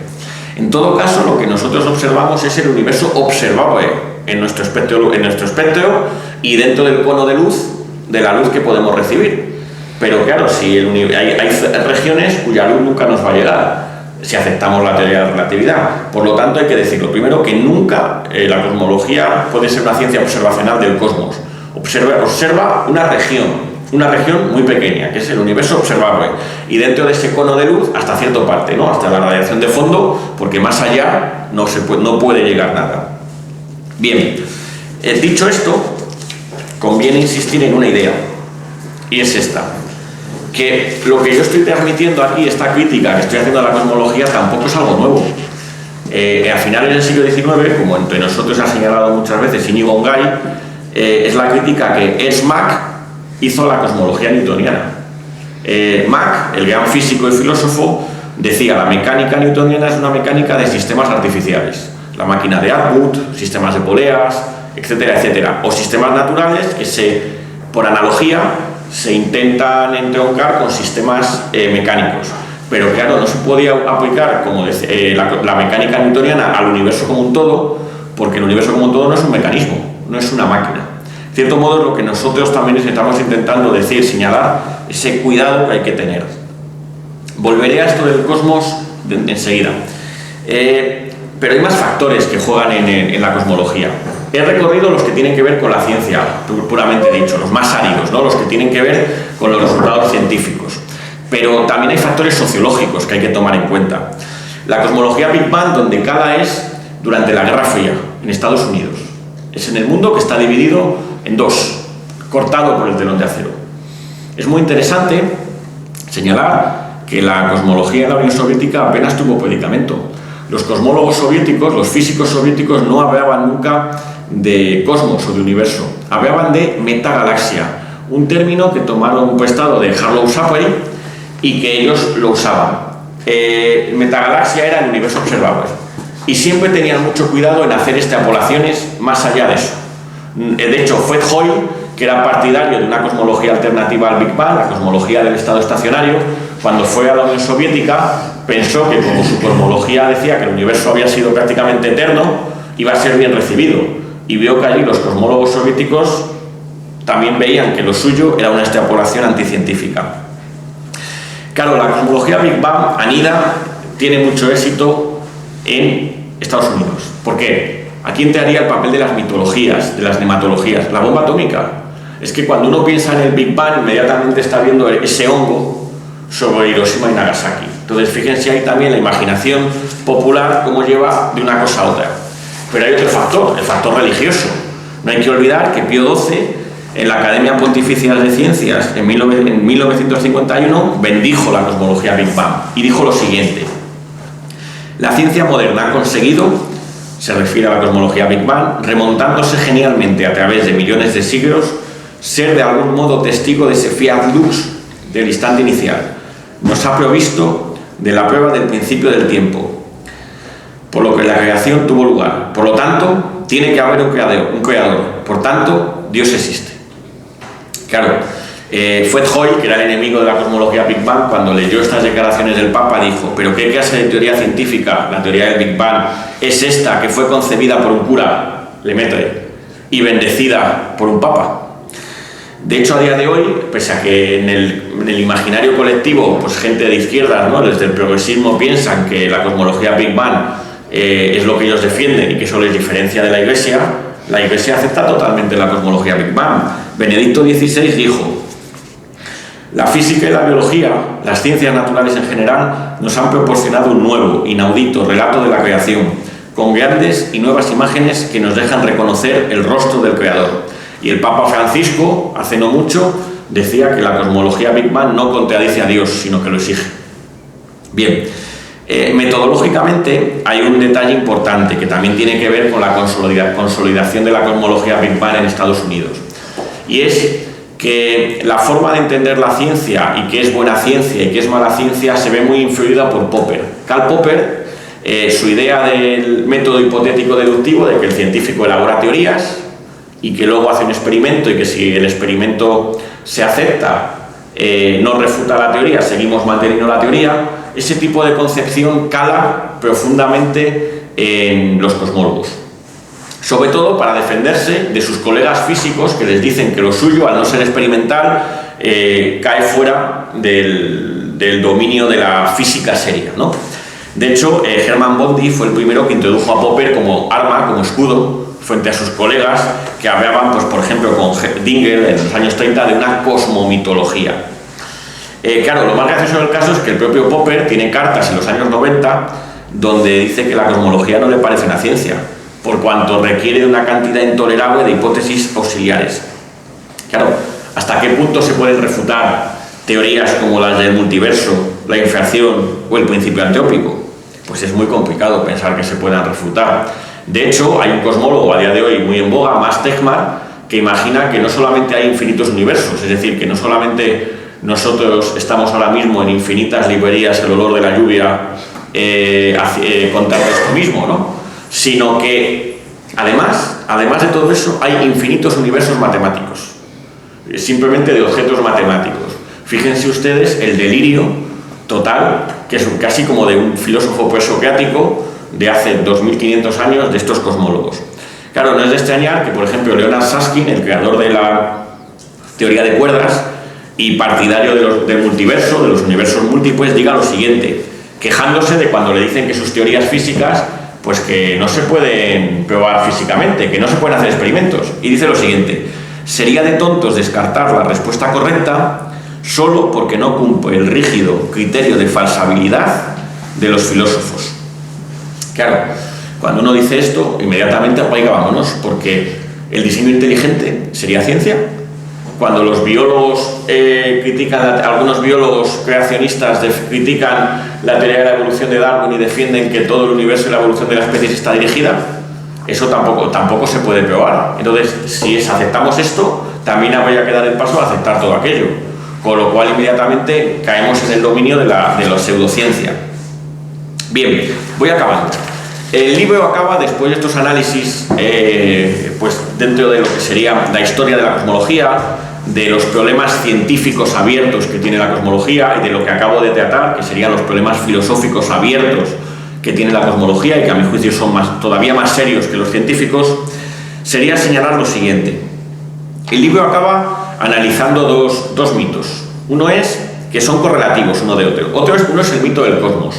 En todo caso, lo que nosotros observamos es el universo observable en nuestro espectro y dentro del cono de luz, de la luz que podemos recibir. Pero claro, si hay regiones cuya luz nunca nos va a llegar, si aceptamos la teoría de la relatividad. Por lo tanto, hay que decirlo primero, que nunca la cosmología puede ser una ciencia observacional del cosmos. Observa una región muy pequeña, que es el universo observable, y dentro de ese cono de luz hasta cierta parte, ¿no? Hasta la radiación de fondo, porque más allá no puede llegar nada. Bien, dicho esto, conviene insistir en una idea, y es esta: que lo que yo estoy transmitiendo aquí, esta crítica que estoy haciendo a la cosmología, tampoco es algo nuevo. A finales del siglo XIX, como entre nosotros ha señalado muchas veces Íñigo Ongay, es la crítica que Ernst Mach hizo a la cosmología newtoniana. Mach, el gran físico y filósofo, decía: la mecánica newtoniana es una mecánica de sistemas artificiales, la máquina de Atwood, sistemas de poleas, etcétera, etcétera, o sistemas naturales que por analogía se intentan entroncar con sistemas mecánicos. Pero claro, no se podía aplicar como la mecánica newtoniana al universo como un todo, porque el universo como un todo no es un mecanismo, no es una máquina. De cierto modo, es lo que nosotros también estamos intentando decir, señalar ese cuidado que hay que tener. Volveré a esto del cosmos enseguida. Pero hay más factores que juegan en la cosmología. He recorrido los que tienen que ver con la ciencia, puramente dicho, los más áridos, ¿no? Los que tienen que ver con los resultados científicos. Pero también hay factores sociológicos que hay que tomar en cuenta. La cosmología Big Bang, donde cala, es durante la Guerra Fría, en Estados Unidos. Es en el mundo que está dividido en dos, cortado por el telón de acero. Es muy interesante señalar que la cosmología en la Unión Soviética apenas tuvo predicamento. Los cosmólogos soviéticos, los físicos soviéticos, no hablaban nunca de cosmos o de universo, hablaban de metagalaxia, un término que tomaron prestado de Harlow Shapley y que ellos lo usaban. Metagalaxia era el universo observable, y siempre tenían mucho cuidado en hacer extrapolaciones más allá de eso. De hecho, Fred Hoyle, que era partidario de una cosmología alternativa al Big Bang, la cosmología del estado estacionario, cuando fue a la Unión Soviética, pensó que como su cosmología decía que el universo había sido prácticamente eterno, iba a ser bien recibido, y vio que allí los cosmólogos soviéticos también veían que lo suyo era una extrapolación anticientífica. Claro, la cosmología Big Bang anida, tiene mucho éxito en Estados Unidos. ¿Por qué? Aquí entraría el papel de las mitologías, de las nematologías. La bomba atómica. Es que cuando uno piensa en el Big Bang, inmediatamente está viendo ese hongo sobre Hiroshima y Nagasaki. Entonces, fíjense ahí también la imaginación popular cómo lleva de una cosa a otra. Pero hay otro factor, el factor religioso. No hay que olvidar que Pío XII, en la Academia Pontificia de Ciencias, en 1951, bendijo la cosmología Big Bang y dijo lo siguiente: la ciencia moderna ha conseguido, se refiere a la cosmología Big Bang, remontándose genialmente a través de millones de siglos, ser de algún modo testigo de ese fiat lux del instante inicial. Nos ha provisto de la prueba del principio del tiempo, por lo que la creación tuvo lugar. Por lo tanto, tiene que haber un creador. Por tanto, Dios existe. Claro, Fred Hoyle, que era el enemigo de la cosmología Big Bang, cuando leyó estas declaraciones del Papa, dijo: ¿pero qué clase de teoría científica, la teoría del Big Bang, es esta que fue concebida por un cura, Lemaitre, y bendecida por un Papa? De hecho, a día de hoy, pese a que en el imaginario colectivo, pues gente de izquierdas, ¿no?, desde el progresismo piensan que la cosmología Big Bang es lo que ellos defienden y que eso les diferencia de la Iglesia acepta totalmente la cosmología Big Bang. Benedicto XVI dijo: la física y la biología, las ciencias naturales en general, nos han proporcionado un nuevo, inaudito relato de la creación, con grandes y nuevas imágenes que nos dejan reconocer el rostro del Creador. Y el Papa Francisco, hace no mucho, decía que la cosmología Big Bang no contradice a Dios, sino que lo exige. Bien, metodológicamente hay un detalle importante que también tiene que ver con la consolidación de la cosmología Big Bang en Estados Unidos. Y es que la forma de entender la ciencia y qué es buena ciencia y qué es mala ciencia se ve muy influida por Popper. Karl Popper, su idea del método hipotético deductivo, de que el científico elabora teorías y que luego hace un experimento y que si el experimento se acepta no refuta la teoría, seguimos manteniendo la teoría, ese tipo de concepción cala profundamente en los cosmólogos. Sobre todo para defenderse de sus colegas físicos que les dicen que lo suyo, al no ser experimental, cae fuera del dominio de la física seria, ¿no? De hecho, Hermann Bondi fue el primero que introdujo a Popper como arma, como escudo, frente a sus colegas que hablaban, pues, por ejemplo, con Dinger en los años 30 de una cosmomitología. Claro, lo más gracioso del caso es que el propio Popper tiene cartas en los años 90 donde dice que la cosmología no le parece una ciencia, por cuanto requiere de una cantidad intolerable de hipótesis auxiliares. Claro, ¿hasta qué punto se pueden refutar teorías como las del multiverso, la inflación o el principio anteópico? Pues es muy complicado pensar que se puedan refutar. De hecho, hay un cosmólogo a día de hoy muy en boga, Max Tegmark, que imagina que no solamente hay infinitos universos, es decir, que no solamente nosotros estamos ahora mismo en infinitas librerías el olor de la lluvia contando esto mismo, ¿no? Sino que además de todo eso hay infinitos universos matemáticos, simplemente de objetos matemáticos. Fíjense ustedes el delirio total, que es casi como de un filósofo presocrático de hace 2500 años de estos cosmólogos. Claro, no es de extrañar que, por ejemplo, Leonard Susskind, el creador de la teoría de cuerdas y partidario del multiverso, de los universos múltiples, diga lo siguiente, quejándose de cuando le dicen que sus teorías físicas, pues que no se pueden probar físicamente, que no se pueden hacer experimentos. Y dice lo siguiente: sería de tontos descartar la respuesta correcta solo porque no cumple el rígido criterio de falsabilidad de los filósofos. Claro, cuando uno dice esto, inmediatamente apaga, vámonos, porque el diseño inteligente sería ciencia. Cuando los biólogos algunos biólogos creacionistas critican la teoría de la evolución de Darwin y defienden que todo el universo y la evolución de la especie está dirigida, eso tampoco se puede probar. Entonces, si aceptamos esto, también habría que dar el paso a aceptar todo aquello, con lo cual inmediatamente caemos en el dominio de la pseudociencia. Bien, voy acabando. El libro acaba, después de estos análisis, pues dentro de lo que sería la historia de la cosmología, de los problemas científicos abiertos que tiene la cosmología y de lo que acabo de tratar, que serían los problemas filosóficos abiertos que tiene la cosmología y que a mi juicio son todavía más serios que los científicos, sería señalar lo siguiente. El libro acaba analizando dos mitos. Uno es que son correlativos uno de otro. Uno es el mito del cosmos.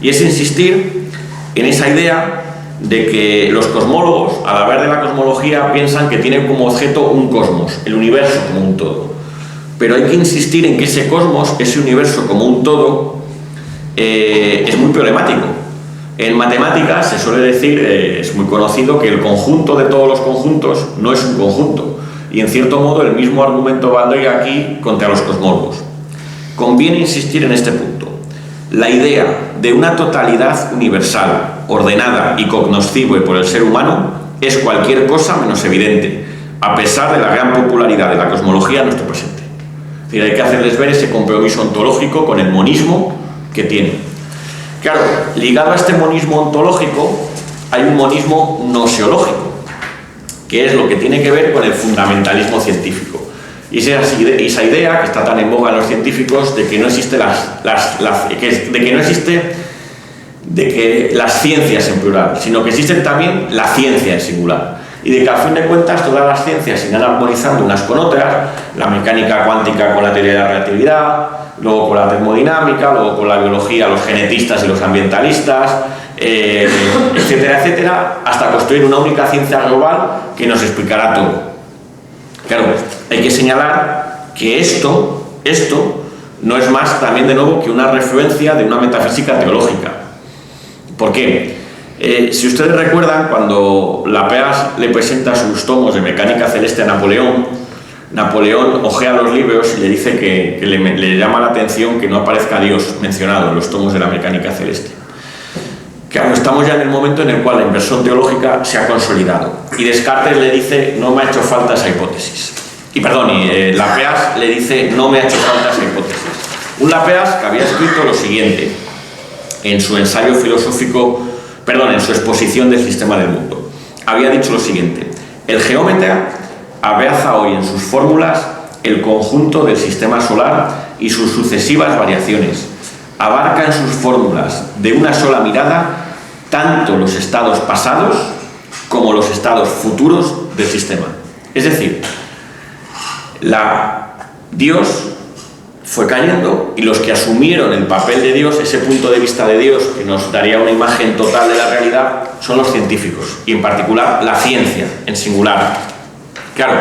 Y es insistir en esa idea de que los cosmólogos, al hablar de la cosmología, piensan que tiene como objeto un cosmos, el universo como un todo. Pero hay que insistir en que ese cosmos, ese universo como un todo, es muy problemático. En matemáticas se suele decir, es muy conocido, que el conjunto de todos los conjuntos no es un conjunto. Y en cierto modo el mismo argumento valdría aquí contra los cosmólogos. Conviene insistir en este punto. La idea de una totalidad universal, ordenada y cognoscible por el ser humano, es cualquier cosa menos evidente, a pesar de la gran popularidad de la cosmología en nuestro presente. Es decir, hay que hacerles ver ese compromiso ontológico con el monismo que tiene. Claro, ligado a este monismo ontológico, hay un monismo gnoseológico, que es lo que tiene que ver con el fundamentalismo científico. Y esa idea que está tan en boga en los científicos de que no existe de que las ciencias en plural, sino que existen también la ciencia en singular. Y de que al fin de cuentas todas las ciencias irán armonizando unas con otras, la mecánica cuántica con la teoría de la relatividad, luego con la termodinámica, luego con la biología, los genetistas y los ambientalistas, etcétera, etcétera, hasta construir una única ciencia global que nos explicará todo. Claro, hay que señalar que esto no es más también de nuevo que una refluencia de una metafísica teológica. ¿Por qué? Si ustedes recuerdan, cuando Laplace le presenta sus tomos de mecánica celeste a Napoleón, Napoleón ojea los libros y le dice que le llama la atención que no aparezca Dios mencionado en los tomos de la mecánica celeste. Claro, estamos ya en el momento en el cual la inversión teológica se ha consolidado. Y Descartes le dice, no me ha hecho falta esa hipótesis. Laplace le dice, no me ha hecho falta esa hipótesis. Un Laplace que había escrito lo siguiente en su ensayo filosófico, en su exposición del sistema del mundo. Había dicho lo siguiente: el geómetra abraza hoy en sus fórmulas el conjunto del sistema solar y sus sucesivas variaciones. Abarca en sus fórmulas de una sola mirada tanto los estados pasados como los estados futuros del sistema. Es decir, la Dios fue cayendo y los que asumieron el papel de Dios, ese punto de vista de Dios que nos daría una imagen total de la realidad, son los científicos, y en particular la ciencia en singular. Claro,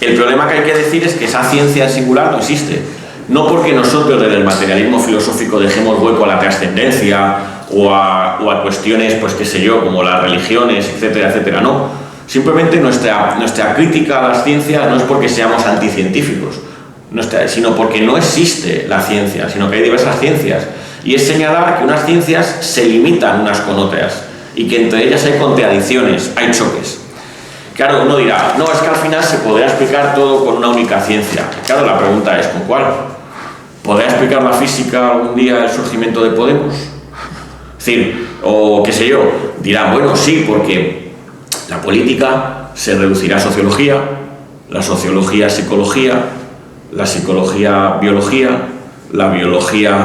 el problema que hay que decir es que esa ciencia en singular no existe. No porque nosotros desde el materialismo filosófico dejemos hueco a la trascendencia o a cuestiones, pues qué sé yo, como las religiones, etcétera, etcétera, no. Simplemente nuestra crítica a las ciencias no es porque seamos anticientíficos, sino porque no existe la ciencia, sino que hay diversas ciencias. Y es señalar que unas ciencias se limitan unas con otras y que entre ellas hay contradicciones, hay choques. Claro, uno dirá, no, es que al final se podrá explicar todo con una única ciencia. Claro, la pregunta es, ¿con cuál? ¿Podrá explicar la física algún día el surgimiento de Podemos? Es decir, o qué sé yo, dirán, bueno, sí, porque la política se reducirá a sociología, la sociología a psicología, la psicología a biología, la biología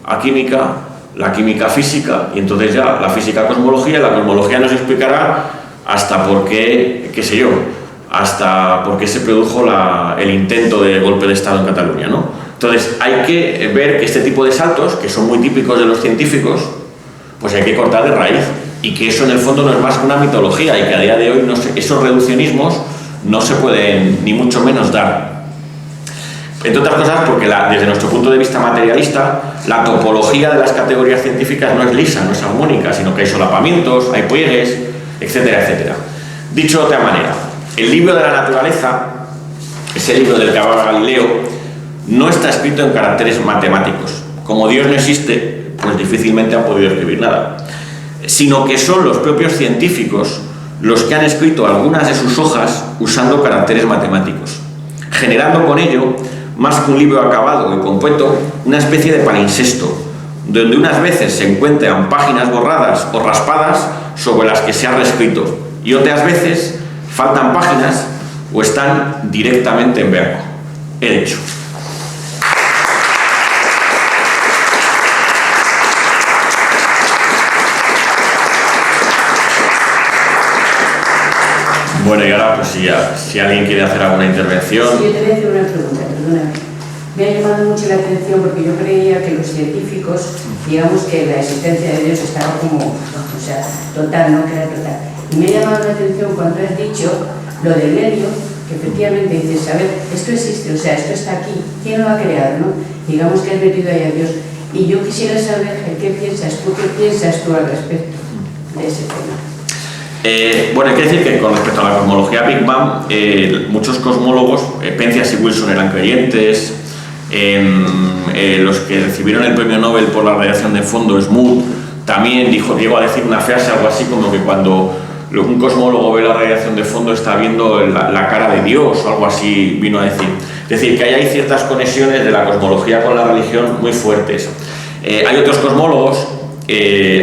a química, la química a física, y entonces ya la física a cosmología, y la cosmología nos explicará hasta por qué, qué sé yo, hasta por qué se produjo el intento de golpe de Estado en Cataluña, ¿no? Entonces hay que ver que este tipo de saltos, que son muy típicos de los científicos, pues hay que cortar de raíz, y que eso en el fondo no es más que una mitología, y que a día de hoy esos reduccionismos no se pueden ni mucho menos dar. Entre otras cosas porque desde nuestro punto de vista materialista, la topología de las categorías científicas no es lisa, no es armónica, sino que hay solapamientos, hay pliegues, etcétera, etcétera. Dicho de otra manera, el libro de la naturaleza, ese libro del que hablaba Galileo, no está escrito en caracteres matemáticos. Como Dios no existe, pues difícilmente han podido escribir nada. Sino que son los propios científicos los que han escrito algunas de sus hojas usando caracteres matemáticos, generando con ello, más que un libro acabado y completo, una especie de palimpsesto, donde unas veces se encuentran páginas borradas o raspadas sobre las que se ha reescrito, y otras veces faltan páginas o están directamente en blanco. He dicho. Bueno, y ahora, pues si alguien quiere hacer alguna intervención... Sí, yo te voy a hacer una pregunta, perdóname. Me ha llamado mucho la atención porque yo creía que los científicos, digamos que la existencia de Dios estaba como, o sea, total, no que era total. Y me ha llamado la atención cuando has dicho lo del helio, que efectivamente dices, a ver, esto existe, o sea, esto está aquí, ¿quién lo ha creado, no? Digamos que has metido ahí a Dios. Y yo quisiera saber qué piensas tú al respecto de ese tema. Bueno, hay que decir que con respecto a la cosmología Big Bang, muchos cosmólogos, Penzias y Wilson eran creyentes, los que recibieron el premio Nobel por la radiación de fondo, Smoot, también llegó a decir una frase, algo así como que cuando un cosmólogo ve la radiación de fondo está viendo la cara de Dios, o algo así vino a decir. Es decir, que hay ciertas conexiones de la cosmología con la religión muy fuertes. Hay otros cosmólogos,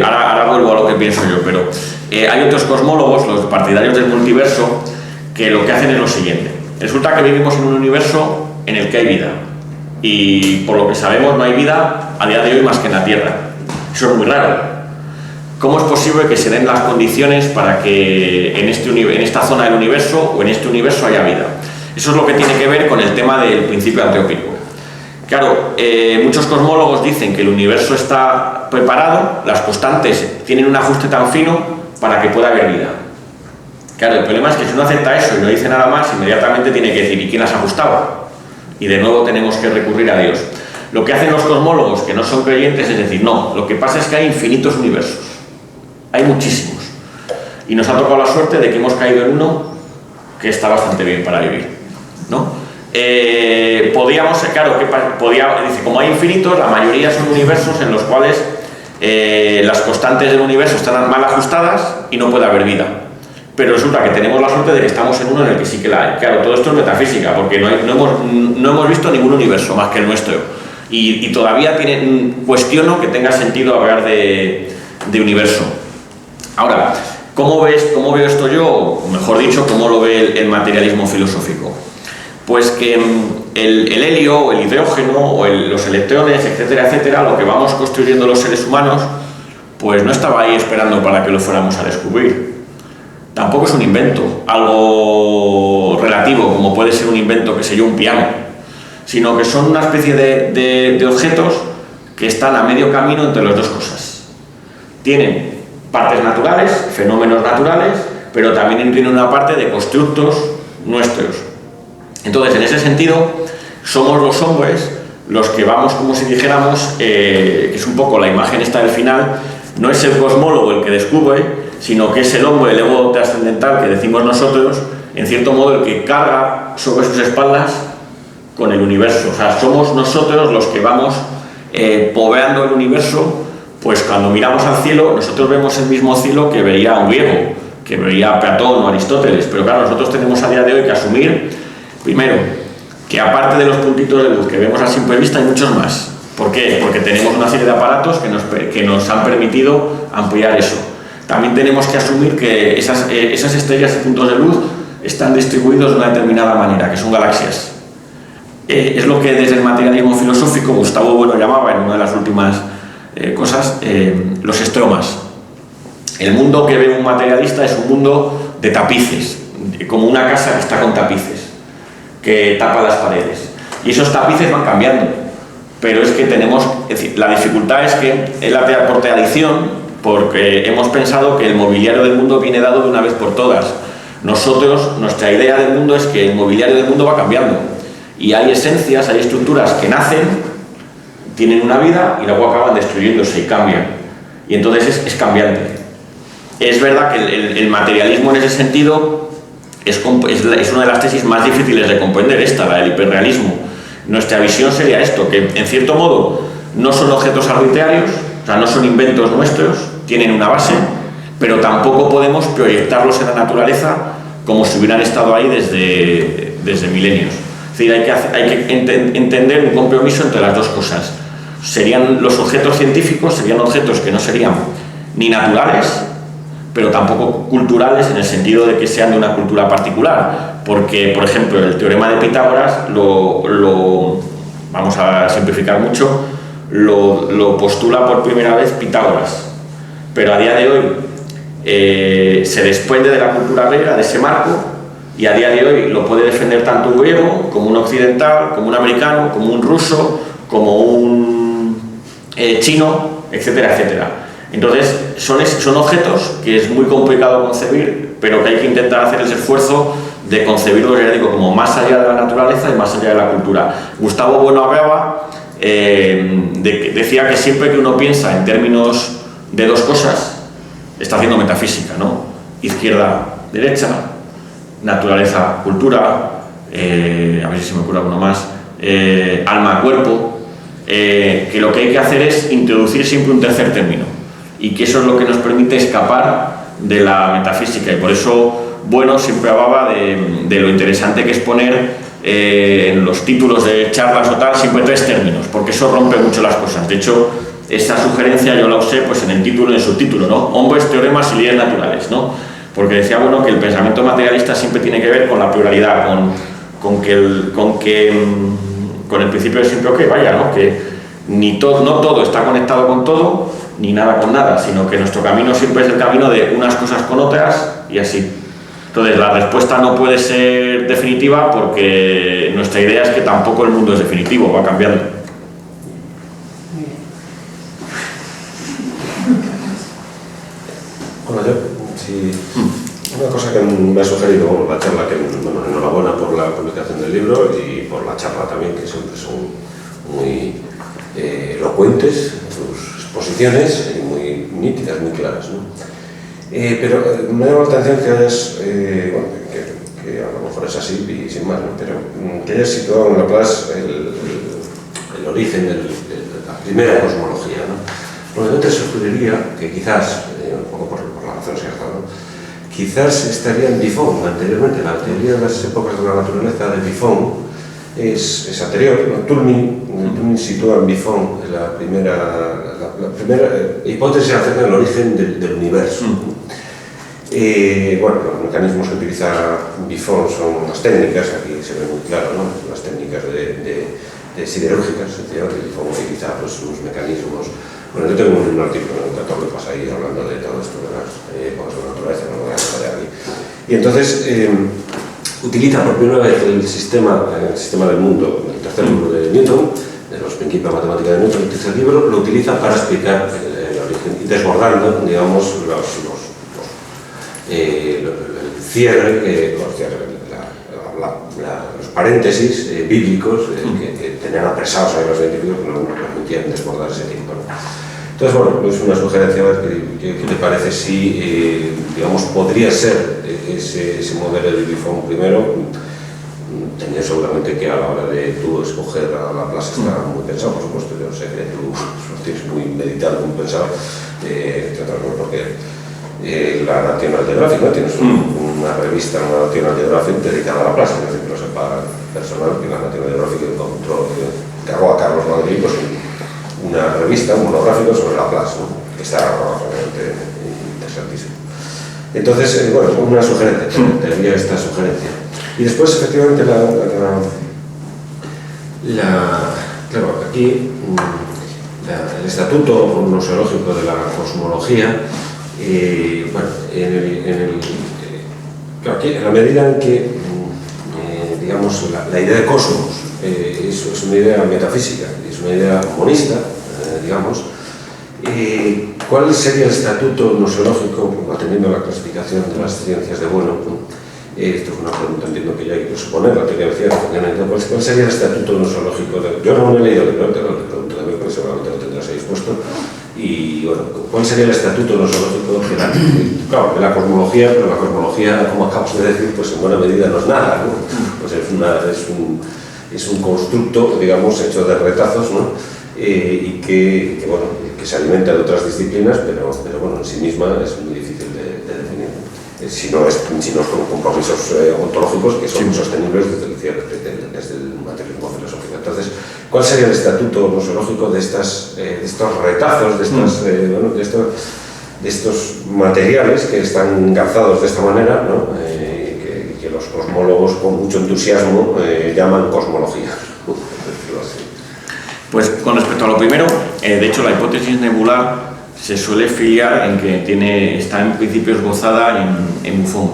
ahora vuelvo a lo que pienso yo, pero hay otros cosmólogos, los partidarios del multiverso, que lo que hacen es lo siguiente. Resulta que vivimos en un universo en el que hay vida, y por lo que sabemos no hay vida a día de hoy más que en la Tierra. Eso es muy raro. ¿Cómo es posible que se den las condiciones para que en esta zona del universo o en este universo haya vida? Eso es lo que tiene que ver con el tema del principio anteópico. Claro, muchos cosmólogos dicen que el universo está preparado, las constantes tienen un ajuste tan fino para que pueda haber vida. Claro, el problema es que si uno acepta eso y no dice nada más, inmediatamente tiene que decir, ¿y quién las ajustaba? Y de nuevo tenemos que recurrir a Dios. Lo que hacen los cosmólogos que no son creyentes es decir, no, lo que pasa es que hay infinitos universos, hay muchísimos, y nos ha tocado la suerte de que hemos caído en uno que está bastante bien para vivir, ¿no? Podríamos, claro, dice, como hay infinitos, la mayoría son universos en los cuales las constantes del universo están mal ajustadas y no puede haber vida. Pero resulta que tenemos la suerte de que estamos en uno en el que sí que la hay. Claro, todo esto es metafísica, porque no hemos visto ningún universo más que el nuestro. Y todavía cuestiono que tenga sentido hablar de universo. Ahora, ¿cómo veo esto yo? O mejor dicho, ¿cómo lo ve el materialismo filosófico? Pues que el helio, o el hidrógeno, o los electrones, etcétera, etcétera, lo que vamos construyendo los seres humanos, pues no estaba ahí esperando para que lo fuéramos a descubrir. Tampoco es un invento, algo relativo, como puede ser un invento, qué sé yo, un piano. sino que son una especie de objetos que están a medio camino entre las dos cosas. Tienen partes naturales, fenómenos naturales, pero también tienen una parte de constructos nuestros. Entonces, en ese sentido, somos los hombres los que vamos, como si dijéramos, que es un poco la imagen esta del final, no es el cosmólogo el que descubre, sino que es el hombre, el ego trascendental que decimos nosotros, en cierto modo el que carga sobre sus espaldas con el universo. O sea, somos nosotros los que vamos pobleando el universo. Pues cuando miramos al cielo, nosotros vemos el mismo cielo que veía un griego, que veía Platón o Aristóteles, pero claro, nosotros tenemos a día de hoy que asumir, primero, que aparte de los puntitos de luz que vemos a simple vista, hay muchos más. ¿Por qué? Porque tenemos una serie de aparatos que nos han permitido ampliar eso. También tenemos que asumir que esas estrellas y puntos de luz están distribuidos de una determinada manera, que son galaxias. Es lo que desde el materialismo filosófico Gustavo Bueno llamaba en una de las últimas cosas, los estromas. El mundo que ve un materialista es un mundo de tapices, como una casa que está con tapices, que tapa las paredes. Y esos tapices van cambiando, pero es que tenemos, es decir, la dificultad es que es la por tradición, porque hemos pensado que el mobiliario del mundo viene dado de una vez por todas. Nosotros, nuestra idea del mundo es que el mobiliario del mundo va cambiando. Y hay esencias, hay estructuras que nacen, tienen una vida y luego acaban destruyéndose y cambian. Y entonces es cambiante. Es verdad que el materialismo en ese sentido es una de las tesis más difíciles de comprender, la del hiperrealismo. Nuestra visión sería esto, que en cierto modo no son objetos arbitrarios, o sea, no son inventos nuestros, tienen una base, pero tampoco podemos proyectarlos en la naturaleza como si hubieran estado ahí desde milenios. Es decir, hay que entender un compromiso entre las dos cosas. Serían los objetos científicos, serían objetos que no serían ni naturales, pero tampoco culturales en el sentido de que sean de una cultura particular, porque, por ejemplo, el teorema de Pitágoras vamos a simplificar mucho, lo postula por primera vez Pitágoras, pero a día de hoy se desprende de la cultura griega, de ese marco, y a día de hoy lo puede defender tanto un griego como un occidental, como un americano, como un ruso, como un chino, etcétera, etcétera. Entonces, son objetos que es muy complicado concebir, pero que hay que intentar hacer ese esfuerzo de concebirlos, ya digo, como más allá de la naturaleza y más allá de la cultura. Gustavo Bueno hablaba, decía que siempre que uno piensa en términos de dos cosas, está haciendo metafísica, ¿no? Izquierda, derecha, naturaleza, cultura, a ver si se me ocurre alguno más, alma, cuerpo, que lo que hay que hacer es introducir siempre un tercer término, y que eso es lo que nos permite escapar de la metafísica, y por eso Bueno siempre hablaba de lo interesante que es poner en los títulos de charlas o tal siempre tres términos, porque eso rompe mucho las cosas. De hecho, esa sugerencia yo la usé pues en el título y en el subtítulo, ¿no? Hombres, teoremas y leyes naturales, ¿no? Porque decía Bueno que el pensamiento materialista siempre tiene que ver con la pluralidad, con el principio de siempre que vaya, ¿no? Que no todo está conectado con todo, ni nada con nada, sino que nuestro camino siempre es el camino de unas cosas con otras y así. Entonces la respuesta no puede ser definitiva porque nuestra idea es que tampoco el mundo es definitivo, va cambiando. Bueno, una cosa que me ha sugerido la charla, que bueno, enhorabuena por la publicación del libro y por la charla también, que siempre son muy elocuentes sus exposiciones y muy nítidas, muy claras, ¿no? Pero me ha llamado la atención que hayas, bueno, que a lo mejor es así y sin más, ¿no? Pero que hayas situado en Laplace el origen de la primera cosmología, ¿no? Lo que te sugeriría que quizás, un poco por la razón cierta, ¿no? Quizás estaría en Buffon anteriormente. La teoría de las épocas de la naturaleza de Buffon es anterior, ¿no? Turing sitúa en Buffon la primera hipótesis acerca del origen del universo. Bueno, los mecanismos que utiliza Buffon son las técnicas, aquí se ve muy claro, ¿no? Las técnicas de siderúrgicas, que Buffon utiliza pues, unos mecanismos. Bueno, yo tengo un artículo en el que pasa ahí hablando de todo esto de las épocas de la naturaleza, no voy a hablar de aquí. Y entonces, utiliza por primera vez el sistema del mundo, el tercer libro de Newton, de los principios de matemática de Newton, el tercer libro, lo utiliza para explicar el origen, y desbordando, digamos, el cierre, los paréntesis bíblicos que tenían apresados a los científicos que no permitían desbordar ese tiempo, ¿no? Entonces, bueno, es una sugerencia. ¿Qué te parece si, digamos, podría ser ese modelo de Buffon primero? Tenía seguramente que a la hora de tú escoger a Laplace está muy pensado, por supuesto. Yo sé que tú lo tienes muy meditado, muy pensado, porque la National Geographic, ¿no? Tienes una revista, una National Geographic dedicada a Laplace, es decir, que lo sepa personal, que la National Geographic encargó a Carlos Madrid pues, una revista, un monográfico sobre Laplace, ¿no? Que está realmente interesantísimo. Entonces, bueno, una sugerencia, te daría esta sugerencia. Y después, efectivamente, claro, aquí el estatuto nosológico de la cosmología, bueno, claro, aquí, en la medida en que, digamos, la idea de cosmos es una idea metafísica, es una idea monista, digamos, ¿cuál sería el estatuto nosológico, atendiendo a la clasificación de las ciencias de bueno? Esto es una pregunta, entiendo que ya hay que suponer, la teoría de ciencia, ¿cuál sería el estatuto nosológico? Yo no me he leído el libro, te lo pregunto también, porque seguramente lo tendrás ahí expuesto. Y bueno, ¿cuál sería el estatuto nosológico de la cosmología? Pero la cosmología, como acabas de decir, pues en buena medida no es nada, ¿no? Pues es un constructo, digamos, hecho de retazos, ¿no? Y que se alimenta de otras disciplinas, pero bueno, en sí misma es muy difícil de definir. Si no es con compromisos ontológicos que son sostenibles desde el materialismo filosófico. Entonces, ¿cuál sería el estatuto nosológico de estos retazos, de estos materiales que están engarzados de esta manera, ¿no? Que los cosmólogos con mucho entusiasmo llaman cosmología? Pues con respecto a lo primero, de hecho la hipótesis nebular se suele filiar en que está en principio esbozada en Buffon.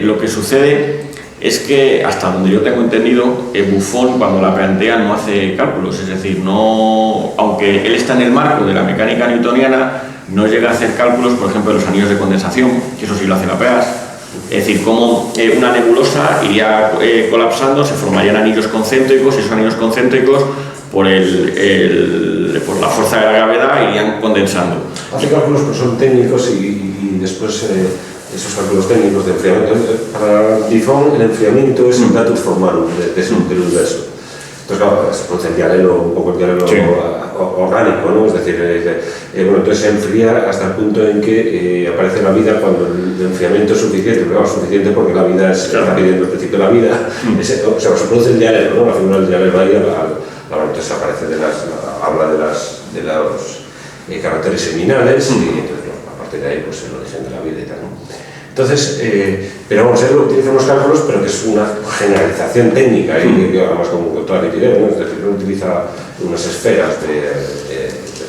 Lo que sucede es que, hasta donde yo tengo entendido, Buffon cuando la plantea no hace cálculos, es decir, aunque él está en el marco de la mecánica newtoniana, no llega a hacer cálculos, por ejemplo, de los anillos de condensación, que eso sí lo hace Laplace. Es decir, cómo una nebulosa iría colapsando, se formarían anillos concéntricos, y esos anillos concéntricos por la fuerza de la gravedad irían condensando. Hace cálculos que son técnicos y después esos cálculos técnicos de enfriamiento. Para Buffon el enfriamiento es el datus formarum del universo. Entonces, claro, se produce el dialelo, un poco el dialelo orgánico, ¿no? Es decir, entonces se enfría hasta el punto en que aparece la vida cuando el enfriamiento es suficiente, pero claro, suficiente porque la vida está pidiendo el principio de la vida. O sea, se produce el dialelo, ¿no? La figura del dialelo ahí, entonces aparece habla de los caracteres seminales y entonces, a partir de ahí, pues el origen de la vida y tal, ¿no? Entonces, pero vamos, él utiliza unos cálculos, pero que es una generalización técnica, y además con toda nitidez, ¿no? Es decir, él utiliza unas esferas de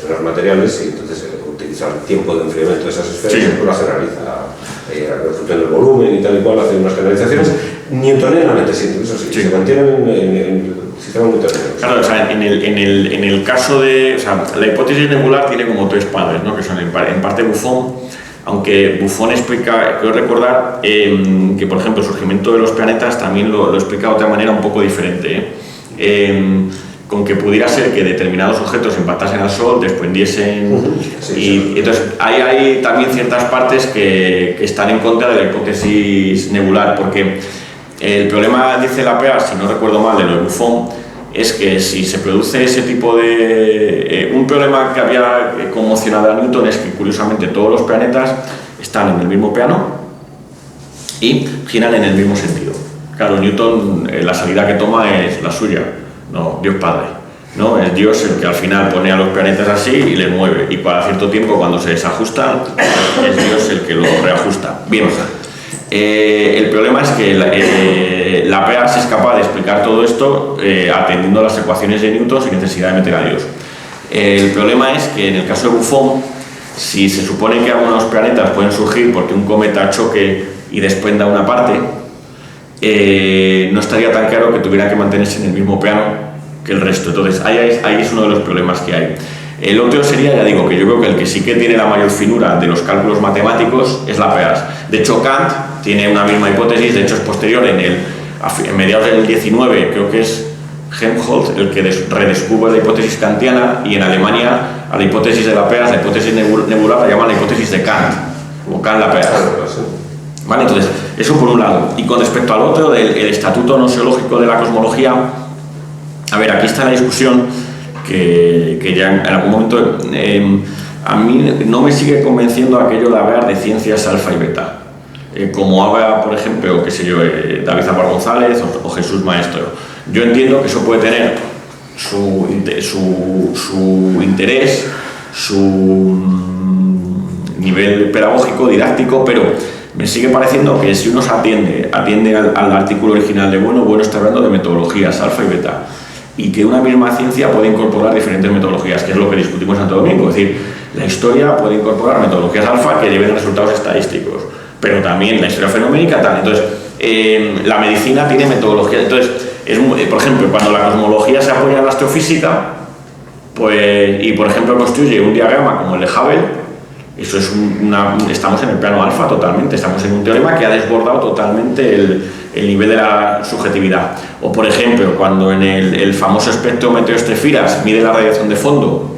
los materiales y entonces utiliza el tiempo de enfriamiento de esas esferas y después la generaliza, en función del volumen y tal y cual, hace unas generalizaciones newtonianamente, sí, eso sí, se mantienen en el sistema newtoniano. Claro, o sea, en el caso de... O sea, la hipótesis nebular tiene como tres padres, ¿no? Que son en parte Buffon, aunque Buffon explica, quiero recordar que, por ejemplo, el surgimiento de los planetas también lo explica de otra manera un poco diferente, con que pudiera ser que determinados objetos impactasen al Sol, desprendiesen, y entonces hay también ciertas partes que están en contra de la hipótesis nebular, porque el problema, dice Laplace, si no recuerdo mal, de lo de Buffon, es que si se produce ese tipo de... un problema que había conmocionado a Newton es que, curiosamente, todos los planetas están en el mismo plano y giran en el mismo sentido. Claro, Newton, la salida que toma es la suya, no Dios Padre, ¿no? Es Dios el que al final pone a los planetas así y les mueve, y cada cierto tiempo, cuando se desajustan, es Dios el que lo reajusta. Bien, el problema es que Laplace es capaz de explicar todo esto atendiendo las ecuaciones de Newton sin necesidad de meter a Dios. El problema es que en el caso de Buffon, si se supone que algunos planetas pueden surgir porque un cometa choque y desprenda una parte, no estaría tan claro que tuviera que mantenerse en el mismo plano que el resto. Entonces ahí es uno de los problemas que hay. El otro sería, ya digo, que yo creo que el que sí que tiene la mayor finura de los cálculos matemáticos es Lapeas. De hecho, Kant tiene una misma hipótesis, de hecho es posterior, en mediados del 19, creo que es Helmholtz el que redescubre la hipótesis kantiana, y en Alemania a la hipótesis de Lapeas, la hipótesis nebular, la llaman la hipótesis de Kant, o Kant-Lapeas. ¿Vale? Entonces, eso por un lado. Y con respecto al otro, del estatuto noseológico de la cosmología, a ver, aquí está la discusión que ya en algún momento a mí no me sigue convenciendo aquello de hablar de ciencias alfa y beta. Como habla, por ejemplo, qué sé yo, David Zapar González o Jesús Maestro. Yo entiendo que eso puede tener su interés, su nivel pedagógico, didáctico, pero me sigue pareciendo que si uno se atiende al artículo original de bueno está hablando de metodologías alfa y beta, y que una misma ciencia puede incorporar diferentes metodologías, que es lo que discutimos en Santo Domingo. Es decir, la historia puede incorporar metodologías alfa que lleven resultados estadísticos, pero también la historia fenoménica tal. Entonces, la medicina tiene metodología. Entonces, por ejemplo, cuando la cosmología se apoya en la astrofísica, pues, y por ejemplo construye un diagrama como el de Hubble, eso es estamos en el plano alfa totalmente, estamos en un teorema que ha desbordado totalmente el nivel de la subjetividad. O por ejemplo, cuando en el famoso espectrómetro Estefiras mide la radiación de fondo,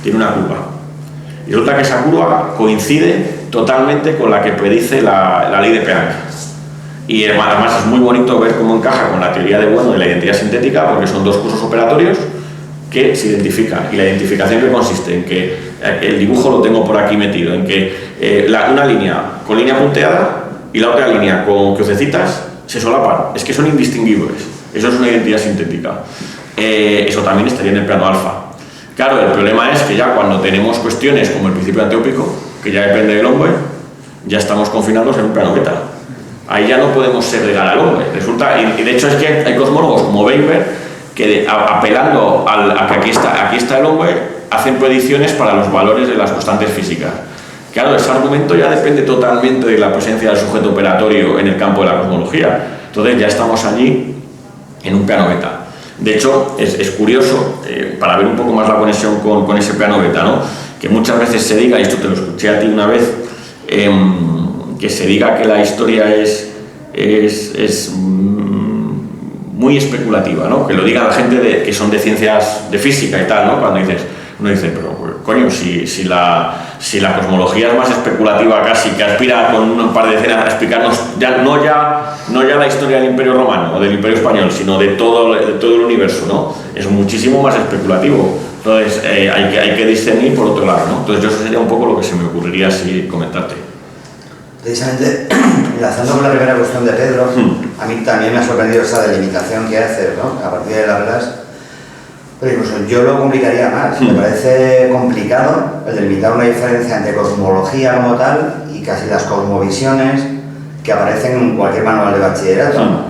tiene una curva. Y resulta que esa curva coincide totalmente con la que predice la ley de Planck. Y además es muy bonito ver cómo encaja con la teoría de Bueno y la identidad sintética, porque son dos cursos operatorios que se identifican. Y la identificación que consiste en que el dibujo lo tengo por aquí metido, en que una línea con línea punteada y la otra línea con crucecitas se solapan. Es que son indistinguibles. Eso es una identidad sintética. Eso también estaría en el plano alfa. Claro, el problema es que ya cuando tenemos cuestiones como el principio anteópico, que ya depende del hombre, ya estamos confinados en un plano beta. Ahí ya no podemos segregar al hombre. Resulta, y de hecho es que hay cosmólogos como Weinberg que apelando a que aquí está el hombre, hacen predicciones para los valores de las constantes físicas. Claro, ese argumento ya depende totalmente de la presencia del sujeto operatorio en el campo de la cosmología. Entonces ya estamos allí en un plano beta. De hecho, es curioso, para ver un poco más la conexión con ese plano beta, ¿no? Que muchas veces se diga, y esto te lo escuché a ti una vez, que se diga que la historia es muy especulativa, ¿no? Que lo diga la gente que son de ciencias de física y tal, ¿no? Cuando uno dice, pero coño, si la cosmología es más especulativa casi, que aspira con un par de decenas a explicarnos no ya la historia del Imperio Romano o del Imperio Español, sino de todo el universo, ¿no? Es muchísimo más especulativo. Entonces hay que discernir por otro lado, ¿no? Entonces eso sería un poco lo que se me ocurriría así comentarte. Precisamente, enlazando con la primera cuestión de Pedro, a mí también me ha sorprendido esa delimitación que hace, ¿no? A partir de Laplace, pero incluso yo lo complicaría más. Me parece complicado el delimitar una diferencia entre cosmología como tal y casi las cosmovisiones que aparecen en cualquier manual de bachillerato, ¿no?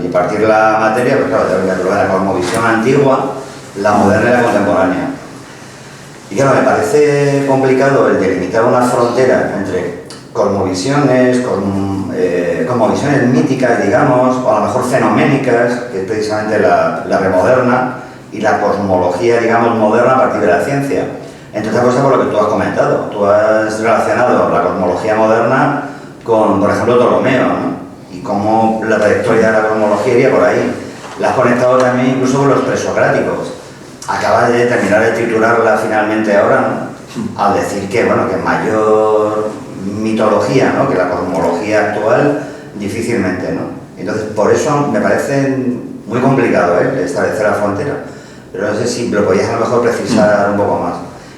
Y partir la materia, pues claro, tengo que probar la cosmovisión antigua, la moderna y la contemporánea. Y claro, me parece complicado el delimitar una frontera entre cosmovisiones, cosmovisiones míticas, digamos, o a lo mejor fenoménicas, que es precisamente la remoderna, y la cosmología, digamos, moderna a partir de la ciencia. Entre otras cosas por lo que tú has comentado. Tú has relacionado la cosmología moderna con, por ejemplo, Ptolomeo, ¿no? Y cómo la trayectoria de la cosmología iría por ahí. La has conectado también incluso con los presocráticos. Acabas de terminar de titularla finalmente ahora, ¿no? Al decir que, bueno, que mayor mitología, ¿no? Que la cosmología actual, difícilmente, ¿no? Entonces, por eso me parece muy complicado, establecer la frontera. Pero no sé si lo podías a lo mejor precisar un poco más.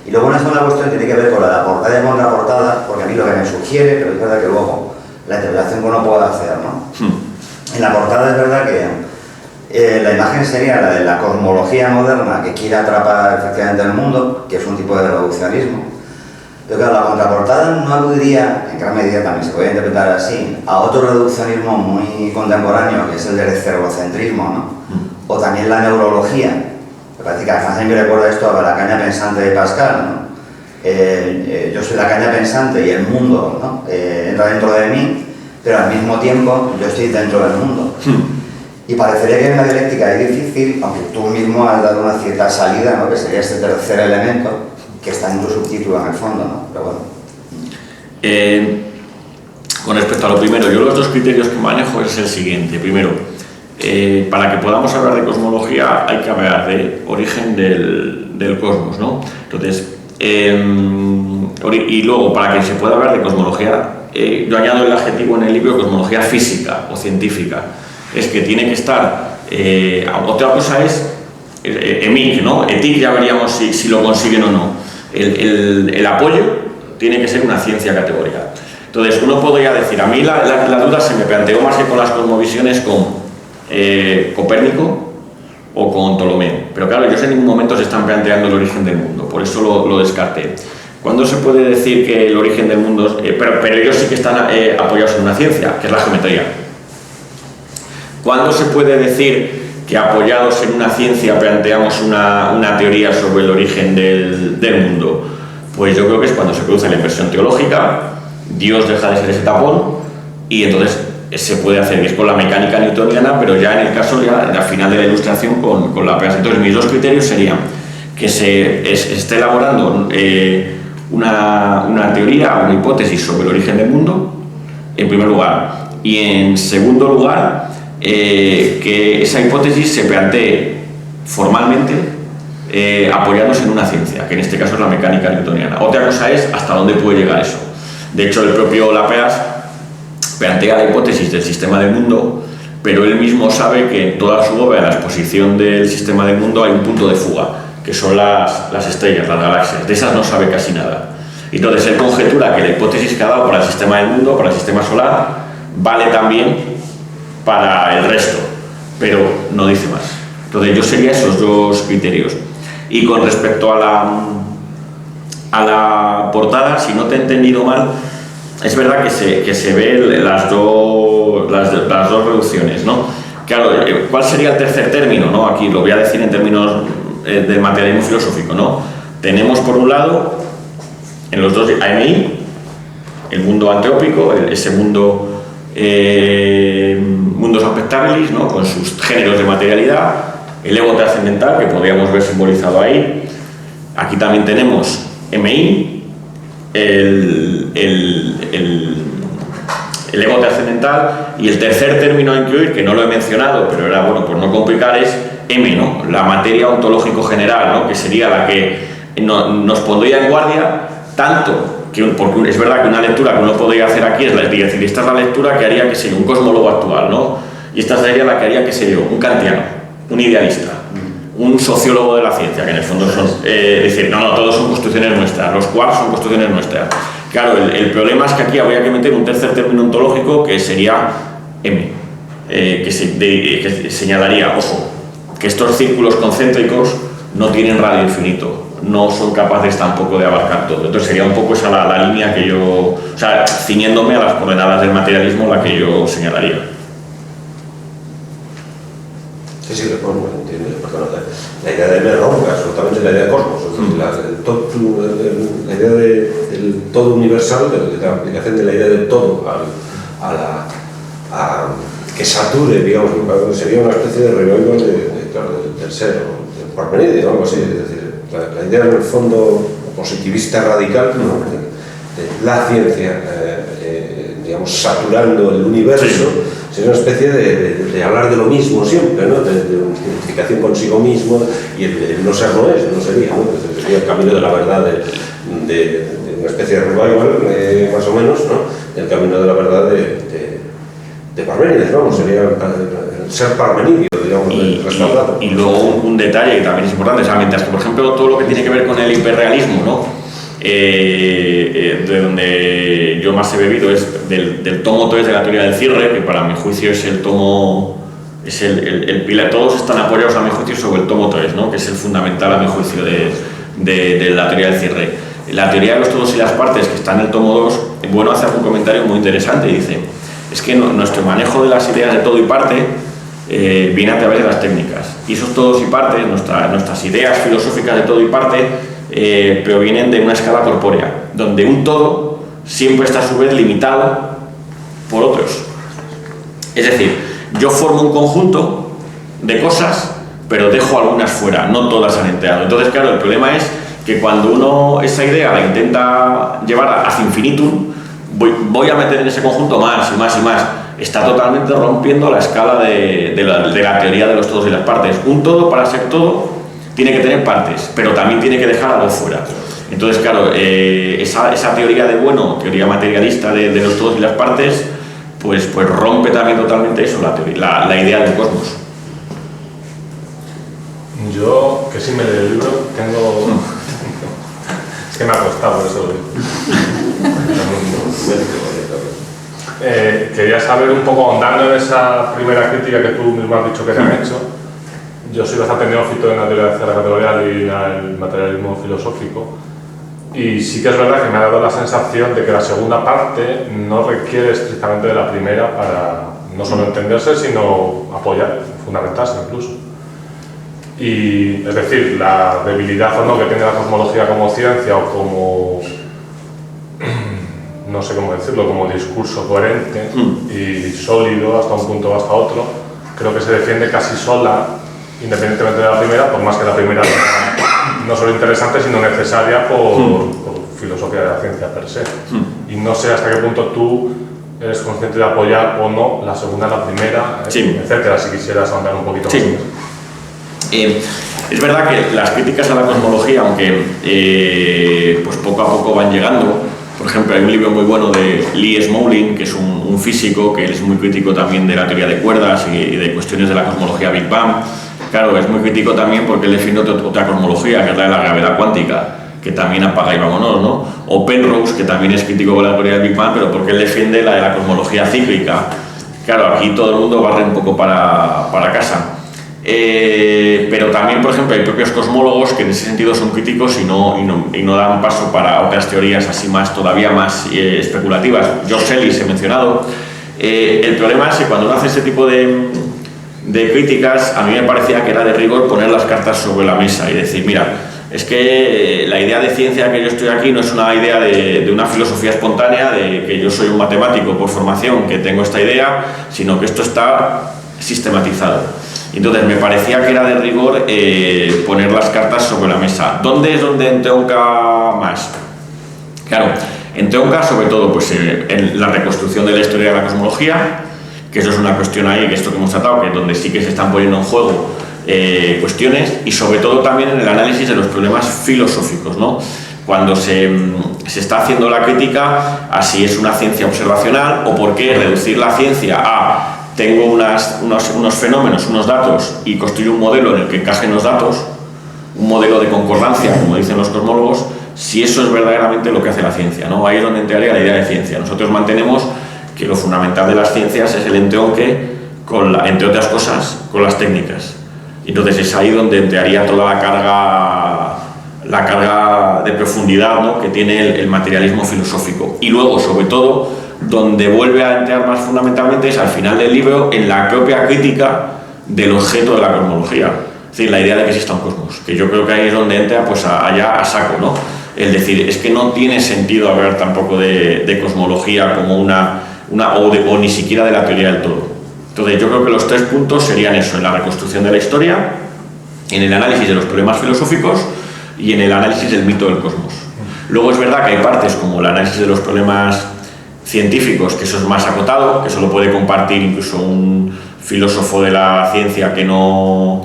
Y luego una segunda cuestión tiene que ver con la portada y contraportada, porque a mí lo que me sugiere, pero es verdad que luego la interpretación que uno puede hacer, ¿no? En la portada es verdad que la imagen sería la de la cosmología moderna que quiere atrapar efectivamente el mundo, que es un tipo de reduccionismo. Pero claro, la contraportada no aludiría, en gran medida también se puede interpretar así, a otro reduccionismo muy contemporáneo, que es el del esferocentrismo, ¿no? O también la neurología. Me parece que además a mí me recuerda esto a la caña pensante de Pascal, ¿no? Yo soy la caña pensante y el mundo, ¿no? Entra dentro de mí, pero al mismo tiempo yo estoy dentro del mundo. Y parecería que hay una dialéctica ahí difícil, aunque tú mismo has dado una cierta salida, ¿no? Que sería este tercer elemento, que está en tu subtítulo en el fondo, ¿no? Pero bueno. Con respecto a lo primero, yo los dos criterios que manejo es el siguiente. Primero, para que podamos hablar de cosmología hay que hablar de origen del cosmos, ¿no? Entonces, y luego, para que se pueda hablar de cosmología, yo añado el adjetivo en el libro cosmología física o científica. Es que tiene que estar, otra cosa es EMIC, ¿no? ETIC ya veríamos si lo consiguen o no. El apoyo tiene que ser una ciencia categórica. Entonces uno podría decir, a mí la duda se me planteó más que con las cosmovisiones con Copérnico o con Ptolomeo, pero claro, ellos en ningún momento se están planteando el origen del mundo, por eso lo descarté. ¿Cuándo se puede decir que el origen del mundo pero ellos sí que están apoyados en una ciencia, que es la geometría? ¿Cuándo se puede decir que apoyados en una ciencia planteamos una teoría sobre el origen del mundo? Pues yo creo que es cuando se produce la inversión teológica, Dios deja de ser ese tapón y entonces se puede hacer, que es con la mecánica newtoniana, pero ya en el caso, ya al final de la ilustración con la Laplace. Entonces mis dos criterios serían que se esté elaborando una teoría, una hipótesis sobre el origen del mundo, en primer lugar, y en segundo lugar, que esa hipótesis se plantee formalmente apoyándose en una ciencia, que en este caso es la mecánica newtoniana. Otra cosa es hasta dónde puede llegar eso. De hecho, el propio Laplace plantea la hipótesis del sistema del mundo, pero él mismo sabe que en toda su obra, en la exposición del sistema del mundo, hay un punto de fuga, que son las estrellas, las galaxias. De esas no sabe casi nada. Entonces, él conjetura que la hipótesis que ha dado para el sistema del mundo, para el sistema solar, vale también para el resto, pero no dice más. Entonces, yo sería esos dos criterios. Y con respecto a la portada, si no te he entendido mal, es verdad que se ve las dos reducciones, ¿no? Claro, ¿cuál sería el tercer término, no? Aquí lo voy a decir en términos del materialismo filosófico, ¿no? Tenemos por un lado, en los dos, AMI, el mundo anteópico, ese mundo, mundus aspectabilis, ¿no? Con sus géneros de materialidad, el ego trascendental, que podríamos ver simbolizado ahí. Aquí también tenemos MI, el ego trascendental, y el tercer término a incluir, que no lo he mencionado, pero era bueno por no complicar, es M, ¿no? La materia ontológico general, ¿no? Que sería la que nos pondría en guardia tanto, porque es verdad que una lectura que uno podría hacer aquí es decir, esta es la lectura que haría, que sería un cosmólogo actual, ¿no? Y esta sería la que haría, que sería un kantiano, un idealista, un sociólogo de la ciencia, que en el fondo son, decir, no, todos son construcciones nuestras, los quarks son construcciones nuestras. Claro, el problema es que aquí habría que meter un tercer término ontológico que sería M, que señalaría, ojo, que estos círculos concéntricos no tienen radio infinito, no son capaces tampoco de abarcar todo. Entonces sería un poco esa la línea que yo, o sea, ciñéndome a las coordenadas del materialismo, la que yo señalaría. Sí, bueno, entiendo. La idea de M rompe absolutamente la idea de cosmos, la idea del todo universal, de la aplicación de la idea del todo que sature, digamos, sería una especie de revival del ser, del Parmenides, algo así. Es decir, la idea en el fondo positivista radical, ¿no? de la ciencia, digamos, saturando el universo. Sí. Sería una especie de hablar de lo mismo siempre, ¿no? De identificación consigo mismo, y el no ser no es, no sería, ¿no? Sería el camino de la verdad de una especie de revival, más o menos, ¿no? El camino de la verdad de Parménides, vamos, sería el ser parmenidio, digamos, respaldado. Y luego un detalle que también es importante, o sea, mientras que, por ejemplo, todo lo que tiene que ver con el hiperrealismo, ¿no? De donde yo más he bebido es del tomo 3 de la teoría del cierre, que para mi juicio es el tomo, es el pilar. Todos están apoyados a mi juicio sobre el tomo 3, ¿no? Que es el fundamental a mi juicio de la teoría del cierre. La teoría de los todos y las partes, que está en el tomo 2, bueno, hace un comentario muy interesante y dice, es que nuestro manejo de las ideas de todo y parte viene a través de las técnicas, y esos todos y partes, nuestras ideas filosóficas de todo y parte, provienen de una escala corpórea, donde un todo siempre está a su vez limitado por otros. Es decir, yo formo un conjunto de cosas, pero dejo algunas fuera, no todas han enteado. Entonces, claro, el problema es que cuando uno esa idea la intenta llevar hacia infinitum, voy a meter en ese conjunto más y más y más. Está totalmente rompiendo la escala de la teoría de los todos y las partes. Un todo, para ser todo, tiene que tener partes, pero también tiene que dejar algo fuera. Entonces, claro, esa teoría de teoría materialista de los todos y las partes, pues rompe también totalmente eso, la idea del cosmos. Yo, que sí me leí el libro, tengo... Es que me ha costado, por eso lo digo. Quería saber un poco, ahondando en esa primera crítica que tú mismo has dicho que te han hecho. Yo soy bastante neófito en la teoría categorial y en el materialismo filosófico, y sí que es verdad que me ha dado la sensación de que la segunda parte no requiere estrictamente de la primera para no solo entenderse, sino apoyar, fundamentarse incluso. Y es decir, la debilidad o no que tiene la cosmología como ciencia o como, no sé cómo decirlo, como discurso coherente y sólido hasta un punto o hasta otro, creo que se defiende casi sola, independientemente de la primera, por más que la primera no solo interesante, sino necesaria por filosofía de la ciencia per se. Y no sé hasta qué punto tú eres consciente de apoyar o no la segunda, la primera, etcétera, si quisieras ahondar un poquito más en eso. Es verdad que las críticas a la cosmología, aunque pues poco a poco van llegando. Por ejemplo, hay un libro muy bueno de Lee Smolin, que es un físico que es muy crítico también de la teoría de cuerdas y de cuestiones de la cosmología Big Bang. Claro, es muy crítico también porque él defiende otra cosmología, que es la de la gravedad cuántica, que también apaga y vámonos, ¿no? O Penrose, que también es crítico con la teoría del Big Bang, pero porque él defiende la de la cosmología cíclica. Claro, aquí todo el mundo barre un poco para casa. Pero también, por ejemplo, hay propios cosmólogos que en ese sentido son críticos y no dan paso para otras teorías así todavía más especulativas. George Ellis he mencionado. El problema es que cuando uno hace ese tipo de críticas, a mí me parecía que era de rigor poner las cartas sobre la mesa y decir, mira, es que la idea de ciencia que yo estoy aquí no es una idea de una filosofía espontánea, de que yo soy un matemático por formación que tengo esta idea, sino que esto está sistematizado. Entonces me parecía que era de rigor poner las cartas sobre la mesa. ¿Dónde es donde entronca más? Claro, entronca sobre todo pues, en la reconstrucción de la historia de la cosmología, que eso es una cuestión ahí, que esto que hemos tratado, que es donde sí que se están poniendo en juego cuestiones, y sobre todo también en el análisis de los problemas filosóficos, ¿no? Cuando se está haciendo la crítica a si es una ciencia observacional o por qué reducir la ciencia a tengo unos fenómenos, unos datos y construyo un modelo en el que encajen los datos, un modelo de concordancia, como dicen los cosmólogos, si eso es verdaderamente lo que hace la ciencia, ¿no? Ahí es donde entraría la idea de ciencia. Nosotros mantenemos que lo fundamental de las ciencias es el entronque, entre otras cosas, con las técnicas. Y entonces es ahí donde entraría toda la carga de profundidad, ¿no? Que tiene el materialismo filosófico. Y luego, sobre todo, donde vuelve a entrar más fundamentalmente es al final del libro en la propia crítica del objeto de la cosmología, es decir, la idea de que exista un cosmos, que yo creo que ahí es donde entra pues allá a saco, ¿no? El decir, es que no tiene sentido hablar tampoco de cosmología como o ni siquiera de la teoría del todo. Entonces yo creo que los 3 puntos serían eso, en la reconstrucción de la historia, en el análisis de los problemas filosóficos y en el análisis del mito del cosmos. Luego es verdad que hay partes como el análisis de los problemas científicos, que eso es más acotado, que eso lo puede compartir incluso un filósofo de la ciencia que no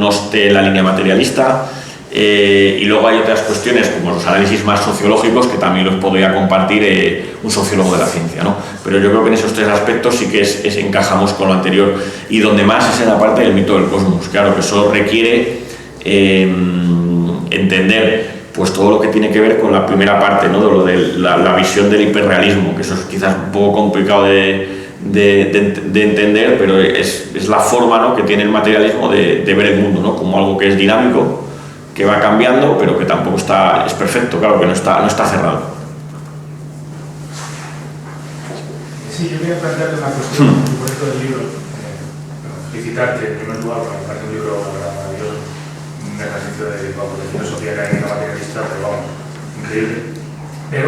esté en la línea materialista, y luego hay otras cuestiones como los análisis más sociológicos que también los podría compartir un sociólogo de la ciencia, ¿no? Pero yo creo que en esos 3 aspectos sí que encajamos con lo anterior, y donde más es en la parte del mito del cosmos. Claro que eso requiere entender pues todo lo que tiene que ver con la primera parte, ¿no? De lo de la visión del hiperrealismo, que eso es quizás un poco complicado de entender, pero es la forma, ¿no? Que tiene el materialismo de ver el mundo, ¿no? Como algo que es dinámico, que va cambiando, pero que tampoco es perfecto, claro, que no está cerrado. Sí, yo quería plantearte una cuestión a propósito del libro. Felicitarte en primer lugar, porque me parece un libro maravilloso, un ejercicio de filosofía académica materialista, pero vamos, increíble. Pero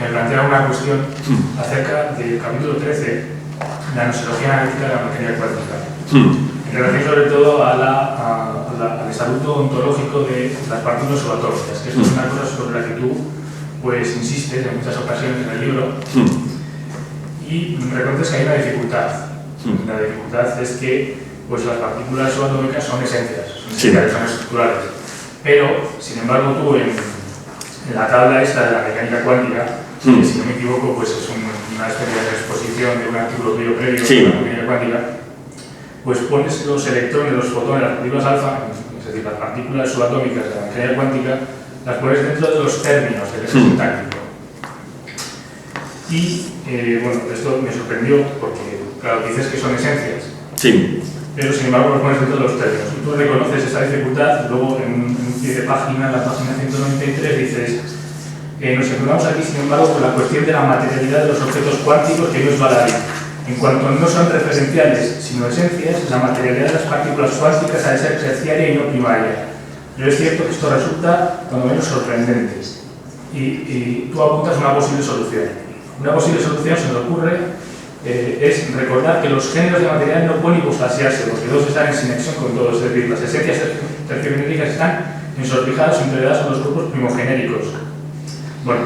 me plantea una cuestión acerca del capítulo 13, la nosología analítica de la mecánica cuántica. En relación sobre todo al estatuto ontológico de las partículas subatómicas, que es una cosa sobre la que tú pues insistes en muchas ocasiones en el libro, y reconoces que hay una dificultad. La dificultad es que pues, las partículas subatómicas son esencias, son estructurales. Pero, sin embargo, tú en la tabla esta de la mecánica cuántica, que si no me equivoco, pues es una especie de exposición de un artículo tuyo previo de la mecánica cuántica, pues pones los electrones, los fotones, las partículas alfa, es decir, las partículas subatómicas de la mecánica cuántica, las pones dentro de los términos del ese sintáctico. Y, bueno, esto me sorprendió porque, claro, dices que son esencias. Sí. Pero, sin embargo, los pones dentro de los términos. Y tú reconoces esa dificultad, luego en un pie de página, en la página 193, dices nos encontramos aquí, sin embargo, con la cuestión de la materialidad de los objetos cuánticos que no es baladí. En cuanto no son referenciales, sino esencias, la materialidad de las partículas cuánticas ha de ser terciaria y no primaria. Pero es cierto que esto resulta, cuando menos, sorprendente. Y tú apuntas una posible solución. Una posible solución, se me ocurre, es recordar que los géneros de material no pueden hipostasiarse, porque dos están en sinexión con todos, es decir, las esencias terciogenéricas están ensortijadas o integradas con los grupos primogenéricos. Bueno,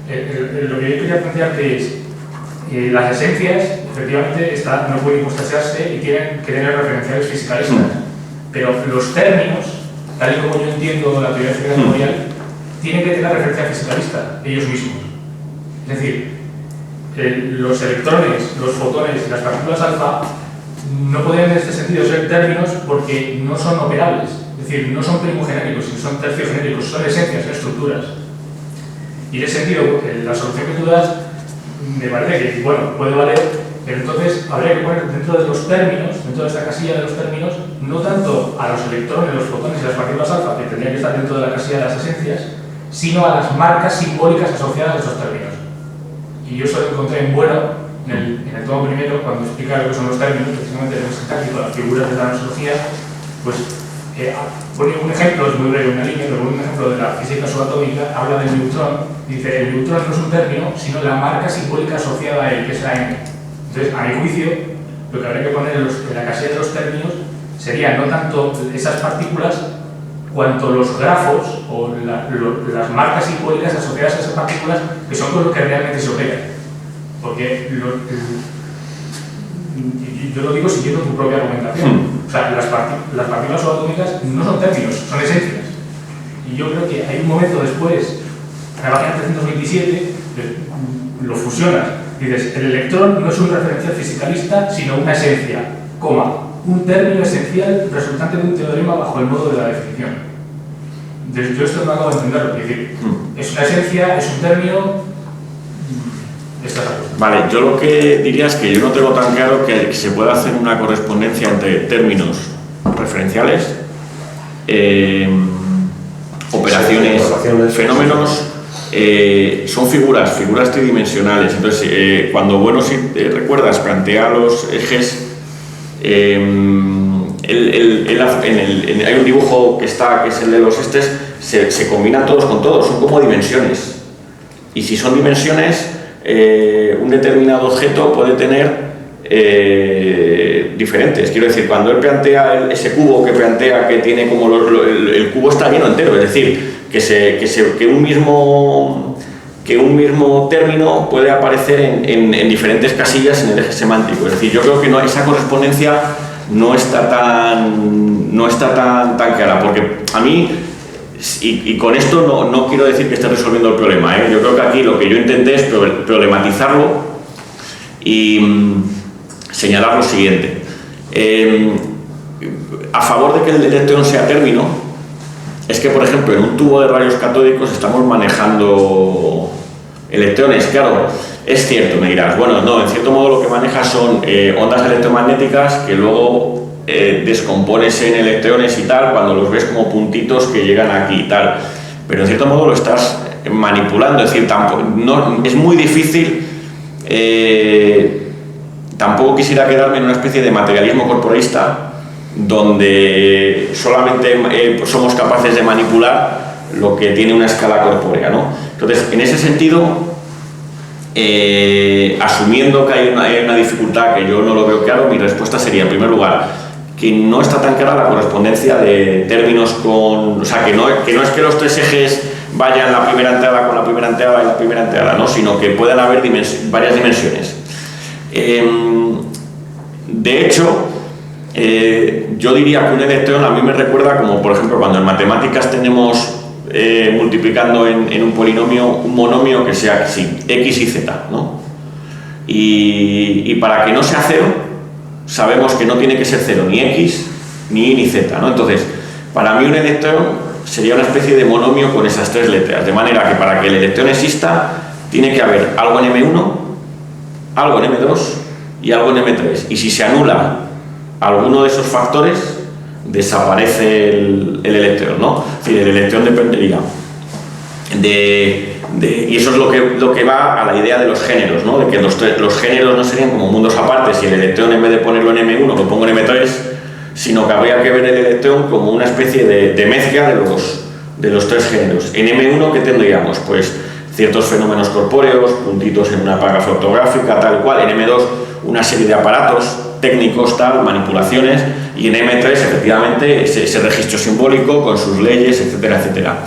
lo que yo quería plantearte es las esencias, efectivamente, no pueden hipostasiarse y tienen que tener referenciales fisicalistas, pero los términos, tal y como yo entiendo la teoría de física memorial, tienen que tener referencia fisicalista, ellos mismos. Es decir, los electrones, los fotones y las partículas alfa no pueden en este sentido ser términos porque no son operables, es decir, no son primogenéricos, sino son terciogenéricos, son esencias, son estructuras. Y en ese sentido, la solución que tú das me parece que, bueno, puede valer, pero entonces habría que poner dentro de los términos, dentro de esta casilla de los términos, no tanto a los electrones, los fotones y las partículas alfa, que tendrían que estar dentro de la casilla de las esencias, sino a las marcas simbólicas asociadas a esos términos. Y yo eso lo encontré en bueno, en el tomo primero, cuando explica lo que son los términos, precisamente en el sintáctico, las figuras de la nosología, pues pone un ejemplo, es muy breve, una línea, pero pone un ejemplo de la física subatómica, habla del neutrón, dice, el neutrón no es un término, sino la marca simbólica asociada a él, que es la n. Entonces, a mi juicio, lo que habría que poner en la casilla de los términos sería no tanto esas partículas, cuanto los grafos o las marcas simbólicas asociadas a esas partículas, que son con lo que realmente se opera. Porque yo lo digo siguiendo tu propia argumentación. O sea, las partículas subatómicas no son términos, son esencias. Y yo creo que hay un momento después, en la página 327, lo fusionas. Dices, el electrón no es un referencial fisicalista, sino una esencia, un término esencial resultante de un teorema bajo el modo de la definición. Yo esto no acabo de entenderlo, es decir, es una esencia, es un término, esta es la cosa. Vale, yo lo que diría es que yo no tengo tan claro que se pueda hacer una correspondencia entre términos referenciales, operaciones, fenómenos, son figuras tridimensionales. Entonces, cuando Bueno, si recuerdas, plantea los ejes, hay un dibujo que es el de los estes, se combinan todos con todos, son como dimensiones. Y si son dimensiones, un determinado objeto puede tener diferentes. Quiero decir, cuando él plantea ese cubo que plantea que tiene como el cubo está lleno entero, es decir, que un mismo término puede aparecer en diferentes casillas en el eje semántico. Es decir, yo creo que esa correspondencia no está tan clara, porque a mí, y con esto no quiero decir que esté resolviendo el problema, yo creo que aquí lo que yo intenté es problematizarlo y señalar lo siguiente. A favor de que el electrón sea término, es que, por ejemplo, en un tubo de rayos catódicos estamos manejando electrones. Claro, es cierto, me dirás, bueno, no, en cierto modo lo que manejas son ondas electromagnéticas que luego descompones en electrones y tal, cuando los ves como puntitos que llegan aquí y tal. Pero en cierto modo lo estás manipulando, es decir, es muy difícil. Tampoco quisiera quedarme en una especie de materialismo corporista donde solamente somos capaces de manipular lo que tiene una escala corpórea, ¿no? Entonces, en ese sentido, asumiendo que hay una dificultad que yo no lo veo claro, mi respuesta sería, en primer lugar, que no está tan clara la correspondencia de términos con... O sea, que no es que los tres ejes vayan la primera entrada con la primera entrada y la primera entrada, ¿no? Sino que puedan haber varias dimensiones. De hecho, yo diría que un electrón a mí me recuerda como, por ejemplo, cuando en matemáticas tenemos multiplicando en un polinomio un monomio que sea así, x y z, ¿no? Y para que no sea cero, sabemos que no tiene que ser cero ni x, ni y, ni z, ¿no? Entonces, para mí un electrón sería una especie de monomio con esas tres letras, de manera que para que el electrón exista, tiene que haber algo en M1, algo en M2 y algo en M3. Y si se anula alguno de esos factores, desaparece el electrón, ¿no? Es decir, el electrón dependería y eso es lo que va a la idea de los géneros, ¿no? De que los géneros no serían como mundos apartes y el electrón, en vez de ponerlo en M1 lo pongo en M3, sino que habría que ver el electrón como una especie de mezcla de los tres géneros. En M1, ¿qué tendríamos? Pues ciertos fenómenos corpóreos, puntitos en una placa fotográfica, tal cual. En M2, una serie de aparatos técnicos, tal, manipulaciones, y en M3 efectivamente ese registro simbólico con sus leyes, etcétera, etcétera.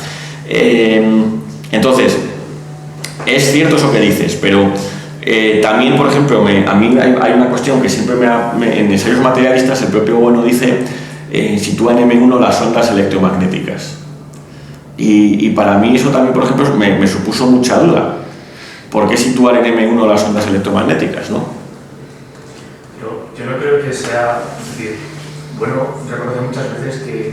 Entonces, es cierto eso que dices, pero también, por ejemplo, a mí hay una cuestión que siempre en ensayos materialistas el propio Bueno dice, sitúa en M1 las ondas electromagnéticas. Y para mí eso también, por ejemplo, me supuso mucha duda. ¿Por qué situar en M1 las ondas electromagnéticas, no? Yo no creo que sea, es decir, Bueno reconoce muchas veces que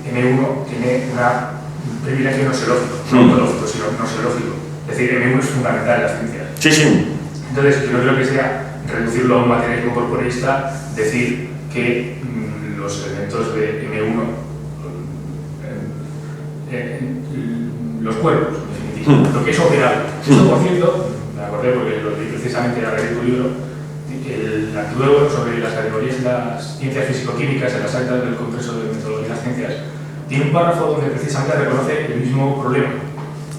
M1 tiene un privilegio no selógico, no ontológico, sino no selógico. Es decir, M1 es fundamental en las ciencias. Sí, sí. Entonces, yo no creo que sea reducirlo a un materialismo corporeísta, decir que los elementos de M1, los cuerpos, en definitiva, lo que es operable. Esto, por cierto, me acordé porque lo leí precisamente a leer tu libro, el artículo sobre las categorías de las ciencias físico-químicas en las actas del Congreso de Metodología de las Ciencias, tiene un párrafo donde precisamente reconoce el mismo problema.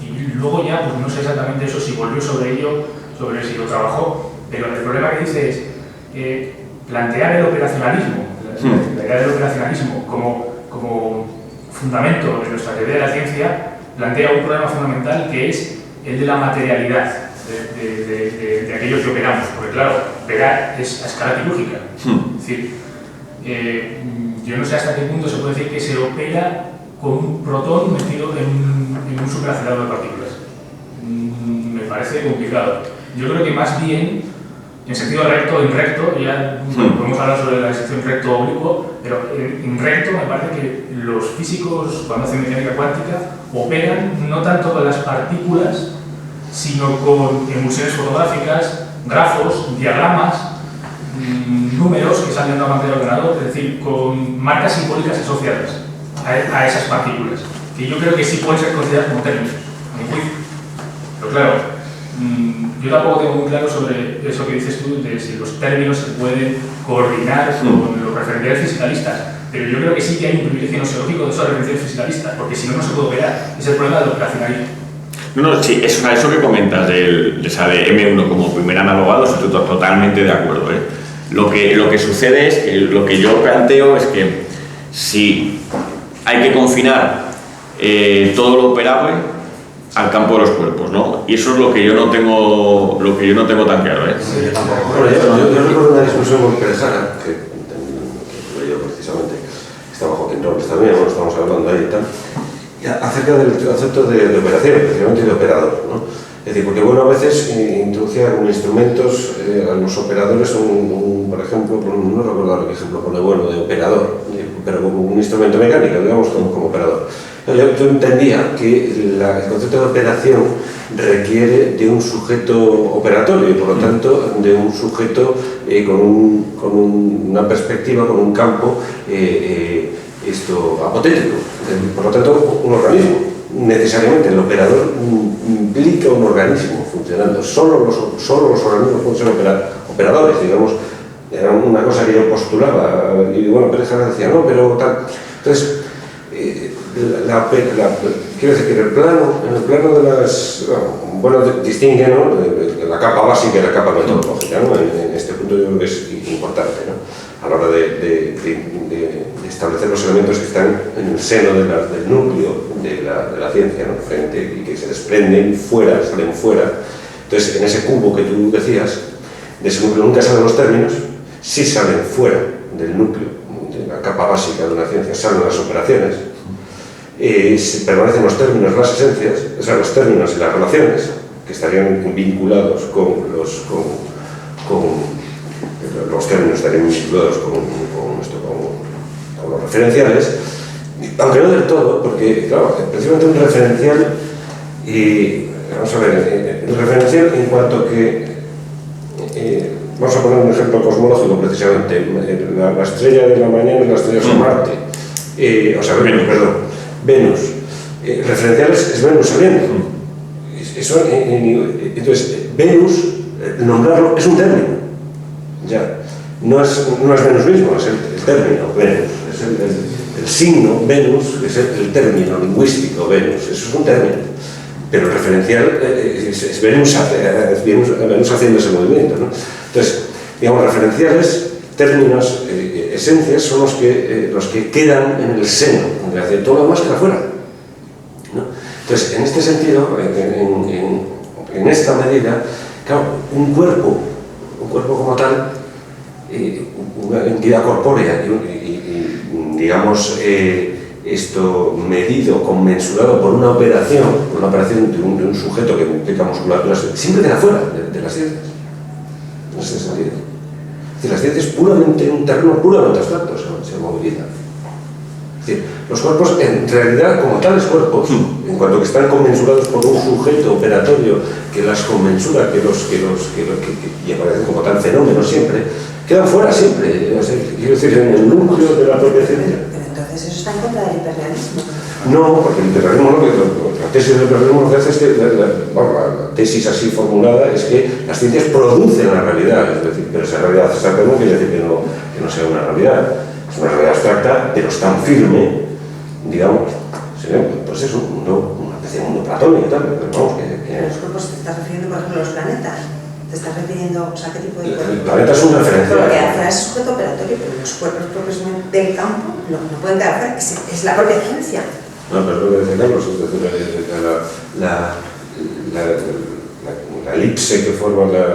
Y luego ya, pues no sé exactamente eso, si volvió sobre ello, sobre si lo trabajó, pero el problema que dice es plantear el operacionalismo, la idea del operacionalismo como fundamento de nuestra teoría de la ciencia, plantea un problema fundamental que es el de la materialidad de aquello que operamos, porque claro, operar es a escala quirúrgica. Es decir, yo no sé hasta qué punto se puede decir que se opera con un protón metido en un superacelerador de partículas. Me parece complicado. Yo creo que más bien, en sentido recto, en recto, ya podemos hablar sobre la distinción recto-oblicuo, pero en recto me parece que los físicos, cuando hacen mecánica cuántica, operan no tanto con las partículas, sino con emulsiones fotográficas, grafos, diagramas, números que salen de una pantalla de ordenador, es decir, con marcas simbólicas asociadas a esas partículas, que yo creo que sí pueden ser consideradas como términos, a mi juicio. Pero claro, yo tampoco tengo muy claro sobre eso que dices tú, de si los términos se pueden coordinar con los referenciales fisicalistas, pero yo creo que sí que hay un privilegio nosológico de esos referenciales fisicalistas, porque si no, no se puede operar. Es el problema del operacionalismo. No, sí, eso que comentas de M1 como primer analogado, estoy totalmente de acuerdo. Lo que sucede es que lo que yo planteo es que si hay que confinar todo lo operable al campo de los cuerpos, ¿no? Y eso es lo que yo no tengo tan claro, Sí, yo tampoco. Yo recuerdo una discusión con Pérez Jara, que tuve yo precisamente, estaba Joaquín Robles también, bueno, estamos hablando ahí y tal, acerca del concepto de operación, especialmente de operador, ¿no? Es decir, porque bueno, a veces introducía algunos instrumentos a los operadores, por ejemplo, no recuerdo qué ejemplo pone Bueno de operador, pero un instrumento mecánico, digamos, como operador. Yo entendía que el concepto de operación requiere de un sujeto operatorio y por lo tanto de un sujeto con una perspectiva, con un campo apotético. Por lo tanto, un organismo. Necesariamente el operador implica un organismo funcionando. Solo los organismos pueden ser operadores, digamos. Era una cosa que yo postulaba y bueno, Pérez Jara decía, no, pero tal. Entonces, quiero decir que en el plano de las... Bueno, distingue, ¿no?, de la capa básica y la capa metodológica, ¿no? En este punto yo creo que es importante, ¿no?, a la hora de establecer los elementos que están en el seno del núcleo de la ciencia, ¿no?, y que se desprenden fuera, salen fuera. Entonces, en ese cubo que tú decías, de ese núcleo nunca salen los términos, sí salen fuera del núcleo, de la capa básica de una ciencia, salen las operaciones, permanecen los términos, las esencias, o sea, los términos y las relaciones, que estarían vinculados con los términos estarían vinculados con los referenciales, aunque no del todo, porque, claro, precisamente un referencial, vamos a ver, el referencial en cuanto que, vamos a poner un ejemplo cosmológico precisamente, la estrella de la mañana y la estrella de Marte, Venus, referencial es Venus saliendo. Entonces, Venus, nombrarlo es un término, ya, no es Venus mismo, es el término Venus, es el signo Venus, es el término lingüístico Venus, eso es un término, pero el referencial es Venus haciendo ese movimiento, ¿no? Entonces, digamos, referenciales, términos, esencias son los que quedan en el seno, de todo lo demás queda fuera, ¿no? Entonces, en este sentido, en esta medida, claro, un cuerpo como tal, una entidad corpórea y digamos, esto medido, conmensurado por una operación de un sujeto que implica musculaturas, siempre queda fuera de las ciencias, en ese sentido. Es decir, las ciencias puramente en un terreno puramente abstracto se movilizan. Es decir, los cuerpos, en realidad, como tales cuerpos, en cuanto que están conmensurados por un sujeto operatorio que las conmensura, que aparecen como tal fenómeno siempre, quedan fuera siempre, quiero decir, en el núcleo de la propia ciencia. Pero entonces eso está en contra del hiperrealismo. No, porque el hiperrealismo, la tesis del hiperrealismo lo que hace es que, la tesis así formulada es que las ciencias producen la realidad, es decir, pero esa realidad abstracta no quiere decir que no sea una realidad. Es una realidad abstracta, pero es tan firme, digamos, pues es una especie de mundo platónico y tal, pero vamos, Pero los cuerpos, te estás refiriendo, por ejemplo, a los planetas. Te estás refiriendo, o sea, ¿qué tipo de cuerpo? El planeta es una referencia. Porque hace ese sujeto operatorio, pero los cuerpos propios del campo no pueden quedar fuera, es la propia ciencia. No, pero es lo que decía Carlos, es decir, la elipse que forma la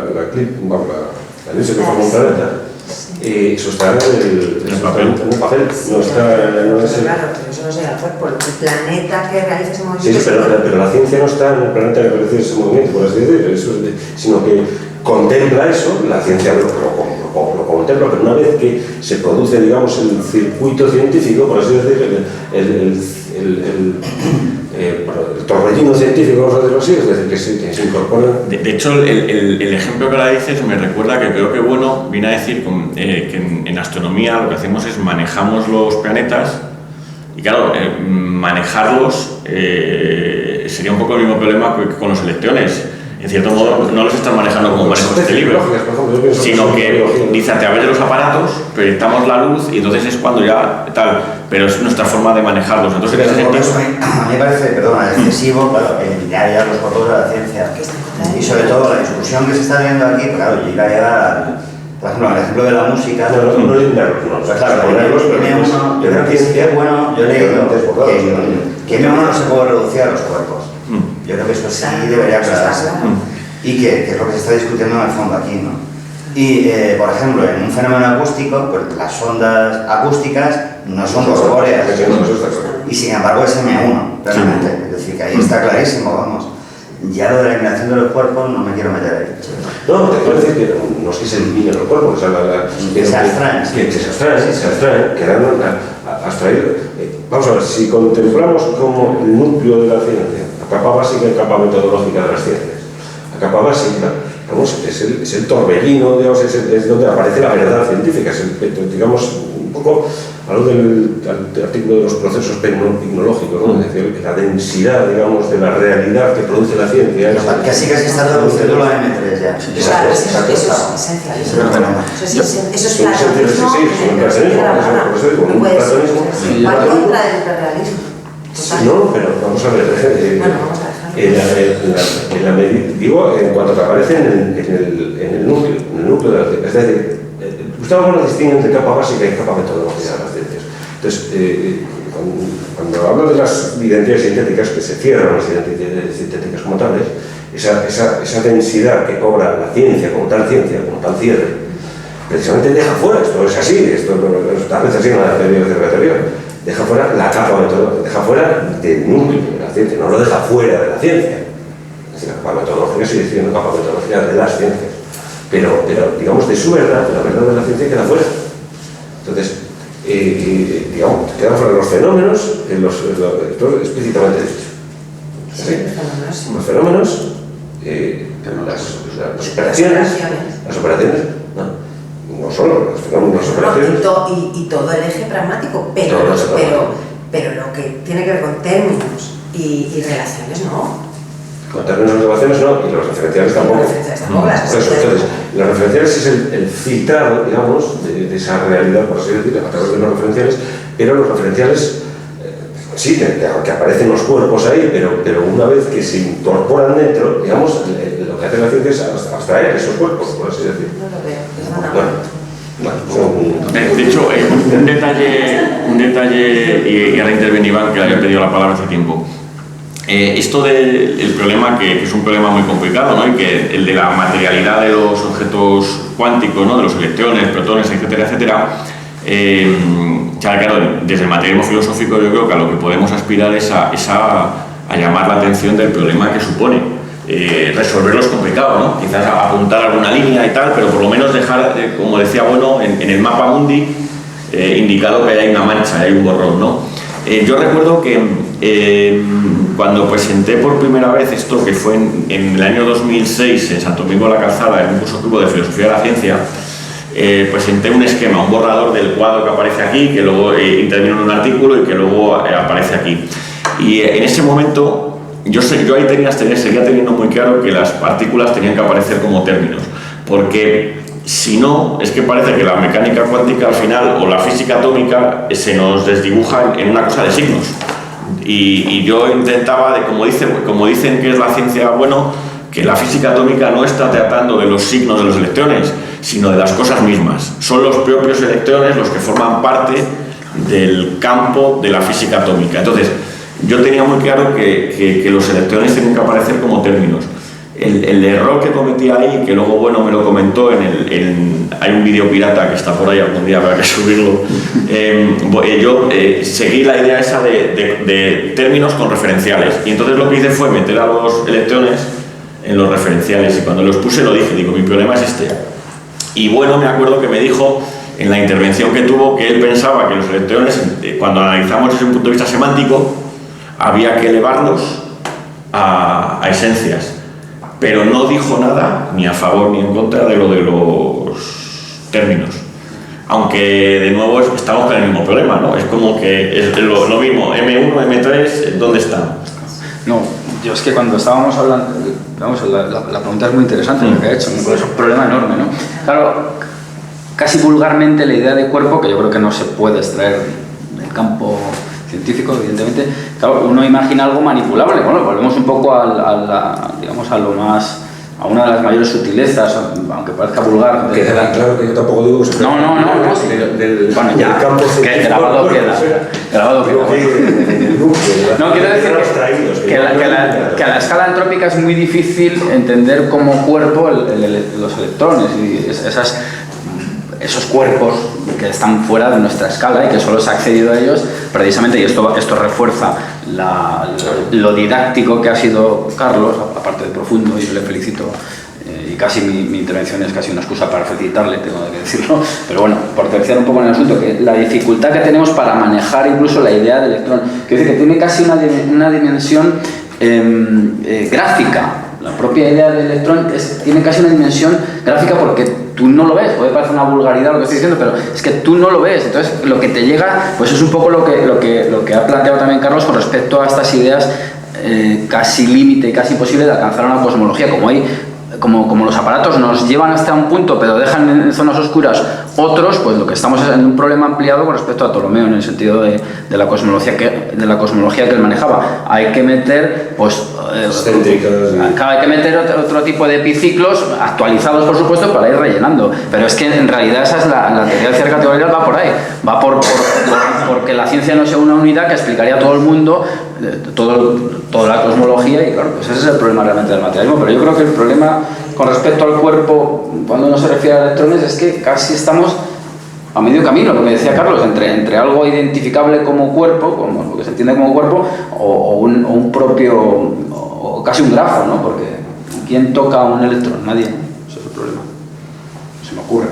elipse que forma un planeta. Eso está en el papel, no es Claro, pero eso no sería el cuerpo, el planeta que realiza ese movimiento. Sí, pero la ciencia no está en el planeta que realiza ese movimiento, por así decirlo, sino que contempla eso, la ciencia lo contempla, pero una vez que se produce, digamos, el circuito científico, por así decirlo, el torbellino científico, vamos a decirlo así, es decir, que se incorpora. De hecho, el ejemplo que ahora dices me recuerda que creo que bueno viene a decir que en astronomía lo que hacemos es manejamos los planetas y claro, manejarlos sería un poco el mismo problema que con los electrones. En cierto modo, no los están manejando como manejo este libro, sino que dice a través de los aparatos proyectamos la luz y entonces es cuando ya tal, pero es nuestra forma de manejarlos. Entonces, en ese sentido, a mí me parece, perdona, excesivo, claro, eliminar ya los cuerpos de la ciencia. Y sobre todo la discusión que se está viendo aquí, claro, yo iba a llegar por ejemplo, al ejemplo de la música. No eliminarlos, no. Claro, yo creo que sí es bueno, yo he leído que M1 no se puede reducir a los cuerpos. Yo creo que eso sí debería aclararse. Y que es lo que se está discutiendo en el fondo aquí, ¿no? Y, por ejemplo, en un fenómeno acústico, pues las ondas acústicas no son corpóreas. Y sin embargo es M1, realmente. Es decir, que ahí está clarísimo, vamos. Ya lo de la eliminación de los cuerpos no me quiero meter ahí. No, te quiero decir que no es que se eliminen los cuerpos, o sea, que se abstraen. Que se abstraen, quedando abstraídos. Vamos a ver, si contemplamos como el núcleo de la ciencia, la capa básica y la capa metodológica de las ciencias, la capa básica, vamos, es el torbellino, digamos, es donde aparece la verdad científica, es digamos, un poco algo del artículo de los procesos tecnológicos, ¿no? Es decir, la densidad, digamos, de la realidad que produce la ciencia. Casi está reduciendo la M3 ya. Claro, eso es esencial. Eso es platonismo. Sí, no puede ser. Va contra del hiperrealismo. No, pero vamos a ver. Bueno, vamos a dejarlo. Digo, en cuanto que aparece en el núcleo de la ciencia. Es decir, Gustavo Bueno distingue entre capa básica y capa metodológica de las ciencias. Entonces, cuando hablo de las identidades sintéticas, que se cierran las identidades sintéticas como tales, esa densidad que cobra la ciencia como tal cierre, precisamente deja fuera, esto es así, esto tal vez así en la teoría anterior, deja fuera la capa metodológica, deja fuera del núcleo de la ciencia, no lo deja fuera de la ciencia. Es decir, la capa metodológica sigue siendo capa metodológica de las ciencias, pero digamos de su verdad, de la verdad de la ciencia queda fuera. Entonces, digamos, quedan fuera los fenómenos, esto es explícitamente dicho. ¿Sí? Los fenómenos, las operaciones, no solo los fenómenos, las operaciones. Y todo el eje pragmático, pero lo que tiene que ver con términos y relaciones, no. Con términos y relaciones no, y los referenciales tampoco. Entonces, los referenciales es el filtrado, digamos, de esa realidad, por así decirlo, a través de los referenciales, pero los referenciales sí, que aparecen los cuerpos ahí, pero una vez que se incorporan dentro, digamos, lo que hace la ciencia es abstraer esos cuerpos, por así decirlo. No lo veo, De hecho, un detalle y ahora interviene Iván, que le había pedido la palabra hace tiempo. Esto del problema, que es un problema muy complicado, ¿no? Y que el de la materialidad de los objetos cuánticos, ¿no? De los electrones, protones, etcétera, etcétera. Claro, desde el materialismo filosófico yo creo que a lo que podemos aspirar es a llamar la atención del problema que supone. Resolverlo es complicado, ¿no? Quizás apuntar alguna línea y tal, pero por lo menos dejar, como decía Bueno, en el mapa mundi indicado que hay una mancha, hay un borrón, ¿no? Yo recuerdo que cuando presenté por primera vez esto, que fue en el año 2006 en Santo Domingo de la Calzada, en un curso club de Filosofía de la Ciencia, presenté un esquema, un borrador del cuadro que aparece aquí, que luego intervino en un artículo y que luego aparece aquí. Y en ese momento yo ahí seguía teniendo muy claro que las partículas tenían que aparecer como términos, porque si no, es que parece que la mecánica cuántica al final, o la física atómica, se nos desdibuja en una cosa de signos. Y yo intentaba, como dicen que es la ciencia, bueno, que la física atómica no está tratando de los signos de los electrones, sino de las cosas mismas. Son los propios electrones los que forman parte del campo de la física atómica. Entonces, yo tenía muy claro que los electrones tienen que aparecer como términos. El error que cometí ahí, que luego Bueno me lo comentó hay un vídeo pirata que está por ahí, algún día habrá que subirlo. Yo seguí la idea esa de términos con referenciales, y entonces lo que hice fue meter a los electrones en los referenciales, y cuando los puse lo dije, digo, mi problema es este. Y Bueno, me acuerdo que me dijo en la intervención que tuvo que él pensaba que los electrones, cuando analizamos desde un punto de vista semántico, había que elevarlos a esencias, pero no dijo nada ni a favor ni en contra de lo de los términos. Aunque de nuevo estamos con el mismo problema, ¿no? Es como que es lo mismo, M1, M3, ¿dónde están? No, yo es que cuando estábamos hablando, vamos, la pregunta es muy interesante lo que ha hecho, es un problema enorme, ¿no? Claro, casi vulgarmente la idea de cuerpo, que yo creo que no se puede extraer del campo científico, evidentemente, claro, uno imagina algo manipulable. Bueno, volvemos un poco digamos, a una de las mayores sutilezas, aunque parezca vulgar. Queda claro que yo tampoco digo que se No. Bueno, ya, que grabado queda. No, quiero decir que a la escala antrópica es muy difícil entender como cuerpo los electrones y esos cuerpos que están fuera de nuestra escala y que solo se ha accedido a ellos precisamente, y esto refuerza lo didáctico que ha sido Carlos, aparte de profundo, y yo le felicito, y casi mi intervención es casi una excusa para felicitarle, tengo que decirlo, pero bueno, por terciar un poco en el asunto, que la dificultad que tenemos para manejar incluso la idea del electrón, quiero decir que tiene casi una dimensión gráfica. La propia idea del electrón tiene casi una dimensión gráfica porque tú no lo ves, puede parecer una vulgaridad lo que estoy diciendo, pero es que tú no lo ves, entonces lo que te llega pues es un poco lo que ha planteado también Carlos con respecto a estas ideas casi límite y casi imposible de alcanzar una cosmología, como como los aparatos nos llevan hasta un punto pero dejan en zonas oscuras otros, pues lo que estamos es en un problema ampliado con respecto a Ptolomeo, en el sentido de la cosmología que él manejaba. Hay que meter, pues, hay que meter otro tipo de epiciclos actualizados, por supuesto, para ir rellenando. Pero es que en realidad esa es la teoría de cierre categorial, va por ahí. Va porque la ciencia no sea una unidad que explicaría a todo el mundo toda la cosmología, y claro, pues ese es el problema realmente del materialismo. Pero yo creo que el problema con respecto al cuerpo, cuando uno se refiere a electrones, es que casi estamos a medio camino, lo que decía Carlos, entre algo identificable como cuerpo, como lo que se entiende como cuerpo, o un propio, o casi un grafo, ¿no? Porque ¿quién toca un electrón? Nadie, ¿no? Ese es el problema. Se me ocurre.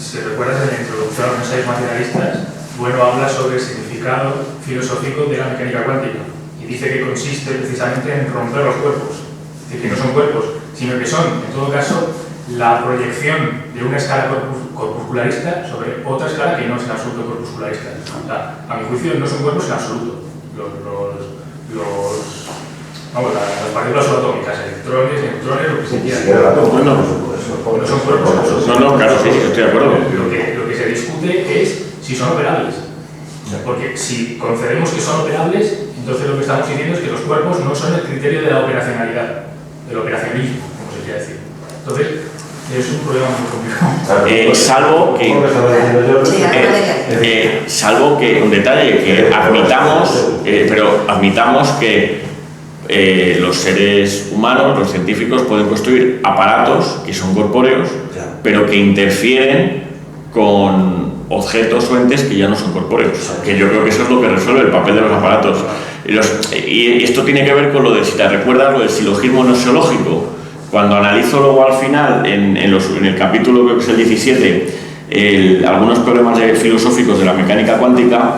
Si recuerdas en la introducción a los ensayos materialistas, bueno habla sobre el significado filosófico de la mecánica cuántica y dice que consiste precisamente en romper los cuerpos, es decir, que no son cuerpos, sino que son, en todo caso, la proyección de una escala corpuscularista sobre otra escala que no es en absoluto corpuscularista. O sea, a mi juicio no son cuerpos en absoluto. Las partículas subatómicas, electrones, neutrones, lo que se quiera. No son cuerpos en absoluto. No, claro, sí, estoy de acuerdo. Lo que se discute es si son operables. Porque si concedemos que son operables, entonces lo que estamos diciendo es que los cuerpos no son el criterio de la operacionalidad, del operacionismo, como se quiera decir. Entonces, es un problema muy complicado. Salvo que un detalle, que admitamos que los seres humanos, los científicos, pueden construir aparatos que son corpóreos, pero que interfieren con objetos o entes que ya no son corpóreos, que yo creo que eso es lo que resuelve el papel de los aparatos. Y esto tiene que ver con lo de, si te recuerdas, lo del silogismo noseológico. Cuando analizo luego al final, en el capítulo, creo que es el 17, algunos problemas filosóficos de la mecánica cuántica,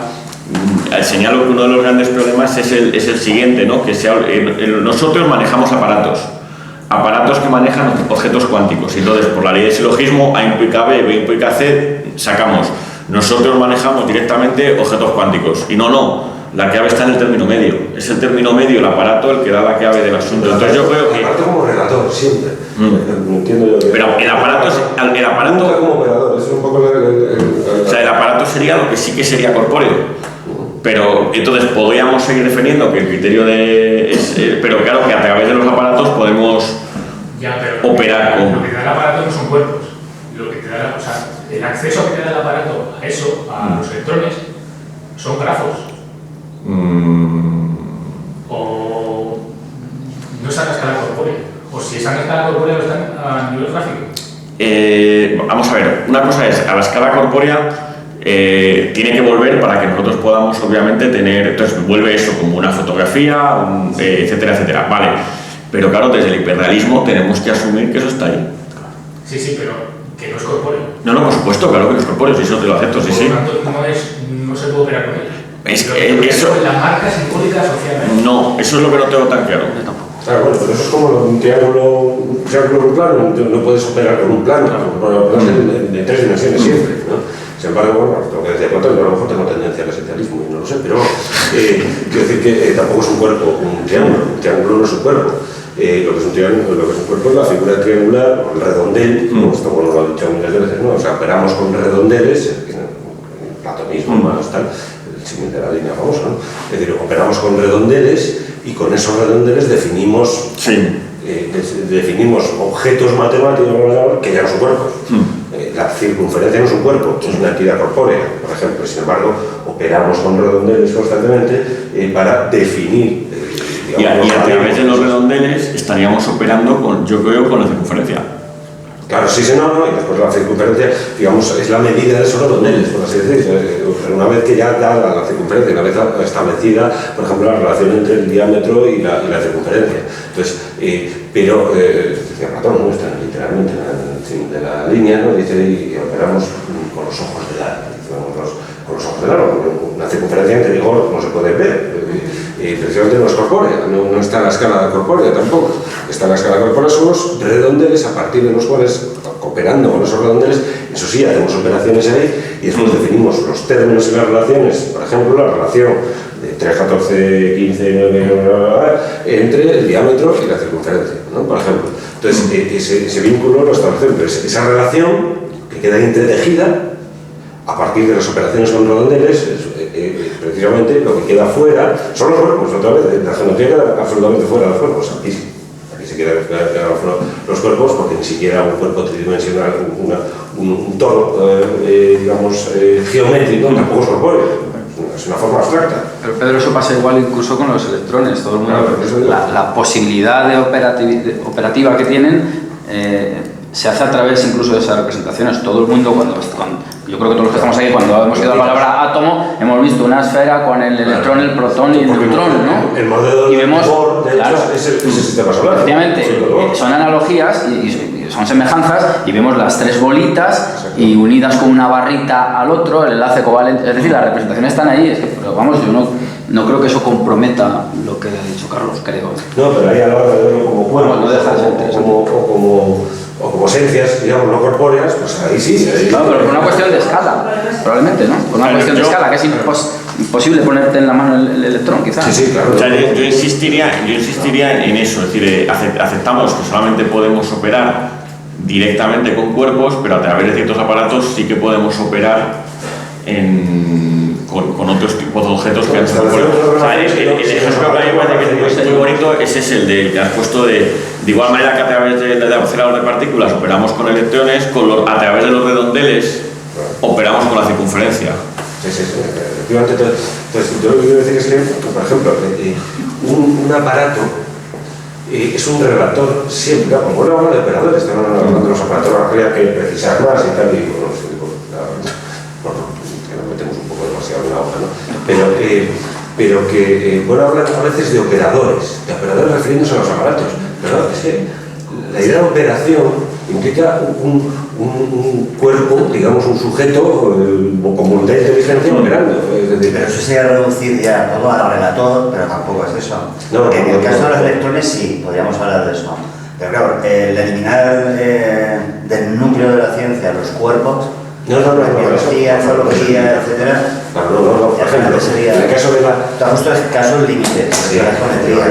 señalo que uno de los grandes problemas es el siguiente, ¿no? Que nosotros manejamos aparatos que manejan objetos cuánticos, y entonces por la ley del silogismo A implica B, B implica C, sacamos, nosotros manejamos directamente objetos cuánticos, y no, la clave está en el término medio, es el término medio, el aparato, el que da la clave del asunto. Entonces yo creo que... El aparato como relator, siempre. Entiendo yo que... Pero el aparato... Nunca como operador, es un poco o sea, el aparato sería lo que sí que sería corpóreo. Pero entonces podríamos seguir defendiendo que el criterio pero claro que a través de los aparatos podemos operar con... Lo que te da el aparato no son cuerpos. Lo que te da, el acceso que te da el aparato a eso, a los electrones, son grafos. O no están a escala corpórea. O si están a escala corpórea, están a nivel gráfico. Vamos a ver, una cosa es, a la escala corpórea tiene que volver para que nosotros podamos obviamente tener, entonces vuelve eso como una fotografía, etcétera, etcétera, vale, pero claro, desde el hiperrealismo tenemos que asumir que eso está ahí. Sí, pero que no es corpóreo. No, por supuesto, claro que no es corpóreo, si eso te lo acepto, sí. Por lo tanto, no se puede operar con él. Eso, la marca simbólica asociada. No, eso es lo que no tengo tan claro. Claro, bueno, pero eso es como un triángulo plano, no puedes operar con un plano, de 3 dimensiones siempre, ¿no? Sin embargo, bueno, lo que decía Platón, yo a lo mejor tengo tendencia al esencialismo y no lo sé, pero quiero decir que tampoco es un cuerpo, un triángulo no es un cuerpo. Lo que es un cuerpo es la figura triangular, o el redondel, esto bueno, lo ha dicho muchas veces, ¿no? O sea, operamos con redondeles, el platonismo más tal, el símil de la línea famosa, ¿no? Es decir, operamos con redondeles y con esos redondeles definimos objetos matemáticos que ya no son cuerpos. La circunferencia no es un cuerpo, es una entidad corpórea, por ejemplo. Sin embargo, operamos con redondeles constantemente para definir. Y a través de los redondeles estaríamos operando yo creo, con la circunferencia. Claro, sí, no, y después la circunferencia, digamos, es la medida de esos redondeles, por así decirlo. Una vez que ya da la circunferencia, una vez establecida, por ejemplo, la relación entre el diámetro y la circunferencia. Entonces, decía Platón, ¿no? Está literalmente de la línea, ¿no? Dice, y operamos con los ojos del aro, con los ojos del aro. Una circunferencia en rigor no se puede ver. Precisamente no es corpórea, no está en la escala corpórea tampoco. Está en la escala corpórea, son los redondeles a partir de los cuales, operando con esos redondeles, eso sí, hacemos operaciones ahí y después definimos los términos y las relaciones, por ejemplo, la relación de 3, 14, 15, 9, entre el diámetro y la circunferencia, ¿no? Por ejemplo. Entonces, ese vínculo lo establecemos. Entonces, esa relación que queda entretejida a partir de las operaciones con redondeles, precisamente lo que queda fuera son los cuerpos. Otra vez, la geometría queda absolutamente fuera de los cuerpos. Aquí se quedan fuera los cuerpos, porque ni siquiera un cuerpo tridimensional, un toro, digamos, geométrico, tampoco es corpóreo. Es una forma abstracta. Pero Pedro, eso pasa igual incluso con los electrones. Todo el mundo, la posibilidad de operativa que tienen se hace a través incluso de esas representaciones. Todo el mundo, yo creo que todos los que estamos aquí, cuando hemos oído la palabra átomo, hemos visto una esfera con el electrón, el protón y el neutrón, ¿no? El modelo y vemos, de claro, es el sistema solar. efectivamente, son analogías y son semejanzas, y vemos las tres bolitas y unidas con una barrita al otro, el enlace covalente. Es decir, las representaciones están ahí, pero vamos, yo no creo que eso comprometa lo que ha dicho Carlos, creo. No, pero ahí a la hora de verlo como cuerpo, no deja de ser interesante. o como esencias, digamos, no corpóreas, pues ahí sí. No, pero por una cuestión de escala, probablemente, ¿no? Por una cuestión de escala, que es imposible ponerte en la mano el electrón, quizás. Sí, claro. O sea, yo insistiría en eso, es decir, aceptamos que solamente podemos operar directamente con cuerpos, pero a través de ciertos aparatos sí que podemos operar con otros tipos de objetos que han sido cuerpos. O sea, el ejemplo que a mí me parece que es muy bonito, ese es el que has puesto de igual manera que a través del acelerador de partículas operamos con electrones, a través de los redondeles operamos con la circunferencia. Sí, efectivamente. Entonces, yo lo que quiero decir es que, por ejemplo, un aparato es un relator siempre, como bueno, habla de operadores, están hablando de los aparatos, habría que precisar más y tal, y bueno, que nos metemos un poco demasiado en la hoja, ¿no? Pero que, bueno, hablan a veces de operadores refiriéndose a los aparatos, pero es que la idea de operación implica un cuerpo, digamos, un sujeto con voluntad de inteligencia operando. Pero eso sería reducir ya todo al relator, pero tampoco es eso. En el caso de los electrones sí, podríamos hablar de eso. Pero claro, el eliminar del núcleo de la ciencia los cuerpos, biología, zoología, etc. No, por ejemplo, en el caso de la... Justo es el caso límite de la geometría.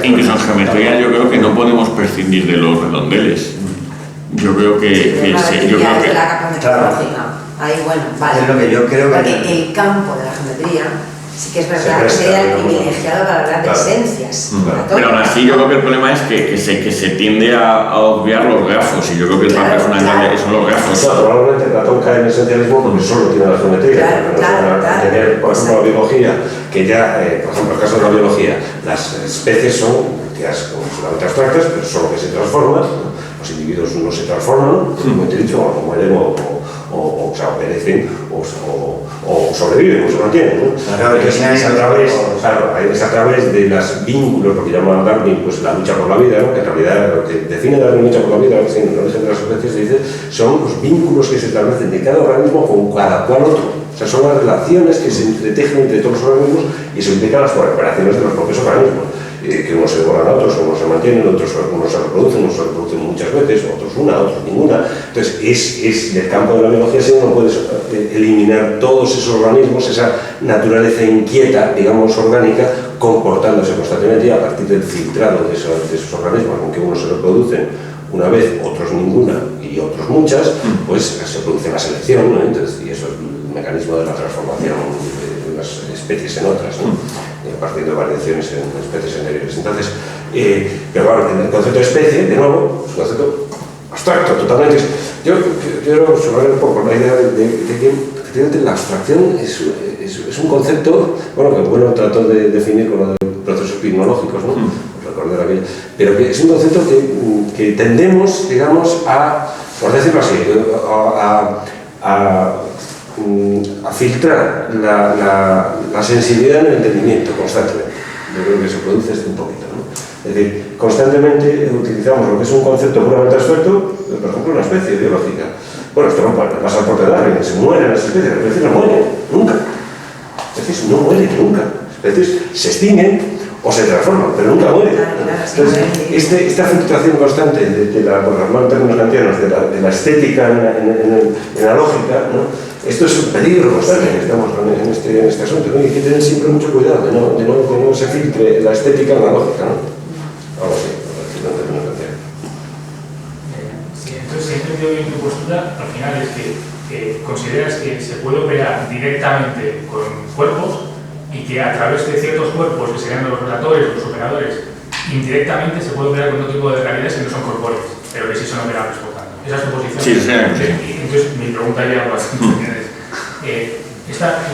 Incluso en geometría yo creo que no podemos prescindir de los redondeles. Yo creo que la capa metodológica. Ahí, bueno, vale. Es lo que yo creo que... Porque el campo de la geometría sí que es verdad que sería el privilegiado para hablar de esencias. Pero aún así yo creo que el problema es que se tiende a obviar los grafos, y yo creo que el problema fundamental son los grafos. Probablemente Platón cae en el esencialismo porque solo tiene la geometría. Tener, por ejemplo, la biología, que ya, por ejemplo, en el caso de la biología, las especies son entidades absolutamente abstractas, pero solo que se transforman, ¿no? Los individuos no se transforman, como te he dicho, o mueren o se perecen o sobreviven o se mantienen, ¿no? Es a través de los vínculos, lo que llama Darwin, pues la lucha por la vida, ¿no? Que en realidad lo que define la lucha por la vida, en el origen de las especies, dice, son los vínculos que se establecen de cada organismo con cada cual otro. O sea, son las relaciones que se entretejen entre todos los organismos y se implican las cooperaciones de los propios organismos. Que unos se devoran a otros, unos se mantienen, unos se reproducen muchas veces, otros una, otros ninguna. Entonces, es del campo de la biología, si uno puede eliminar todos esos organismos, esa naturaleza inquieta, digamos, orgánica, comportándose constantemente, y a partir del filtrado de esos organismos, aunque unos se reproducen una vez, otros ninguna y otros muchas, pues se produce la selección, ¿no? Entonces, y eso es el mecanismo de la transformación de unas especies en otras, ¿no? A partir de variaciones en especies anteriores. Entonces, pero claro, el concepto de especie, de nuevo, es un concepto abstracto, totalmente. Yo quiero subrayar un poco la idea de que efectivamente la abstracción es un concepto, bueno, que bueno trató de definir con lo de procesos pigmológicos, ¿no? Recordar aquello, pero que es un concepto que tendemos, digamos, por decirlo así, a filtrar la sensibilidad en el entendimiento constantemente. Yo creo que se produce un poquito, ¿no? Es decir, constantemente utilizamos lo que es un concepto puramente abstracto, por ejemplo, una especie biológica. Bueno, esto no pasa por Darwin, se mueren las especies no mueren nunca. Las especies no mueren nunca. Las especies se extinguen o se transforman, pero nunca mueren. Entonces, esta filtración constante por hablar en términos kantianos, de la estética en la lógica, ¿no? Esto es un peligro constante que estamos en este asunto, ¿no? Y hay que tener siempre mucho cuidado de no se filtre la estética en la lógica, ¿no? Algo así, por decirlo en términos kantianos. entendido bien tu postura, al final es que consideras que se puede operar directamente con cuerpos y que a través de ciertos cuerpos, que serían los relatores, los operadores, indirectamente se puede operar con otro tipo de realidades que no son corpóreas, pero que sí son operables, por tanto. Esa es tu posición. Sí, sí. Entonces, mi pregunta ya es, ¿tú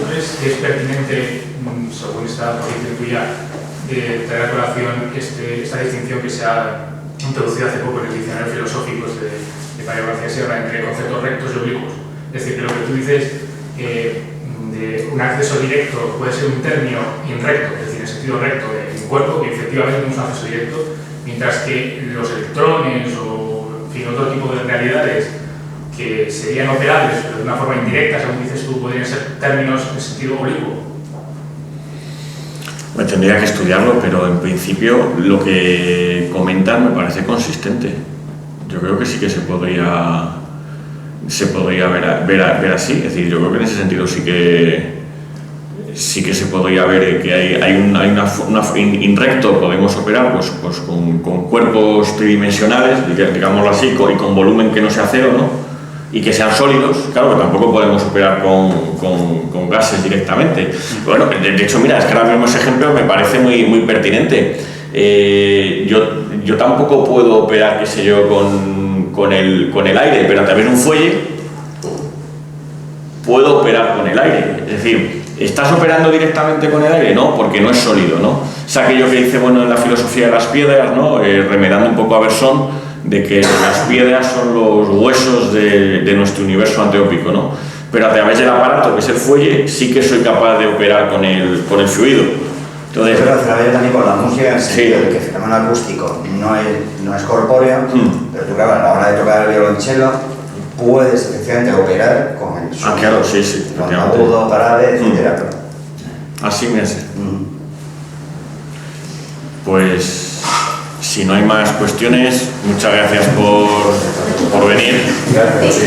crees que es pertinente, según esta posición tuya, traer a colación esta distinción que se ha introducido hace poco en el diccionario filosófico de Mario García Sierra entre conceptos rectos y oblicuos? Es decir, que lo que tú dices de un acceso directo puede ser un término inrecto, es decir, en sentido recto de un cuerpo que efectivamente no es un acceso directo, mientras que los electrones o en fin, otro tipo de realidades que serían operables pero de una forma indirecta, según dices tú, podrían ser términos en sentido oblicuo. Me tendría que estudiarlo, pero en principio lo que comentan me parece consistente. Yo creo que sí que se podría ver así. Es decir, yo creo que en ese sentido sí que se podría ver que hay una inrecto, podemos operar pues con cuerpos tridimensionales, digámoslo así, y con volumen que no sea cero, ¿no? Y que sean sólidos. Claro que tampoco podemos operar con gases directamente. Bueno, de hecho, mira, es que ahora mismo ese ejemplo me parece muy pertinente. Yo tampoco puedo operar, qué sé yo, con el aire, pero a través de un fuelle puedo operar con el aire. Es decir, ¿estás operando directamente con el aire? No, porque no es sólido, ¿no? Es aquello que dice, bueno, en la filosofía de las piedras, ¿no? Remedando un poco a Bersón, de que las piedras son los huesos de nuestro universo anteópico, ¿no? Pero a través del aparato, que es el fuelle, sí que soy capaz de operar con el fluido. Entonces, pero al final también con la música, en el sentido de que el fenómeno acústico no es corpóreo, pero tú, claro, a la hora de tocar el violonchelo, puedes efectivamente operar con el sonido. claro, sí. Con agudo, grave, etc. Así me hace. Pues, si no hay más cuestiones, muchas gracias por venir. Sí.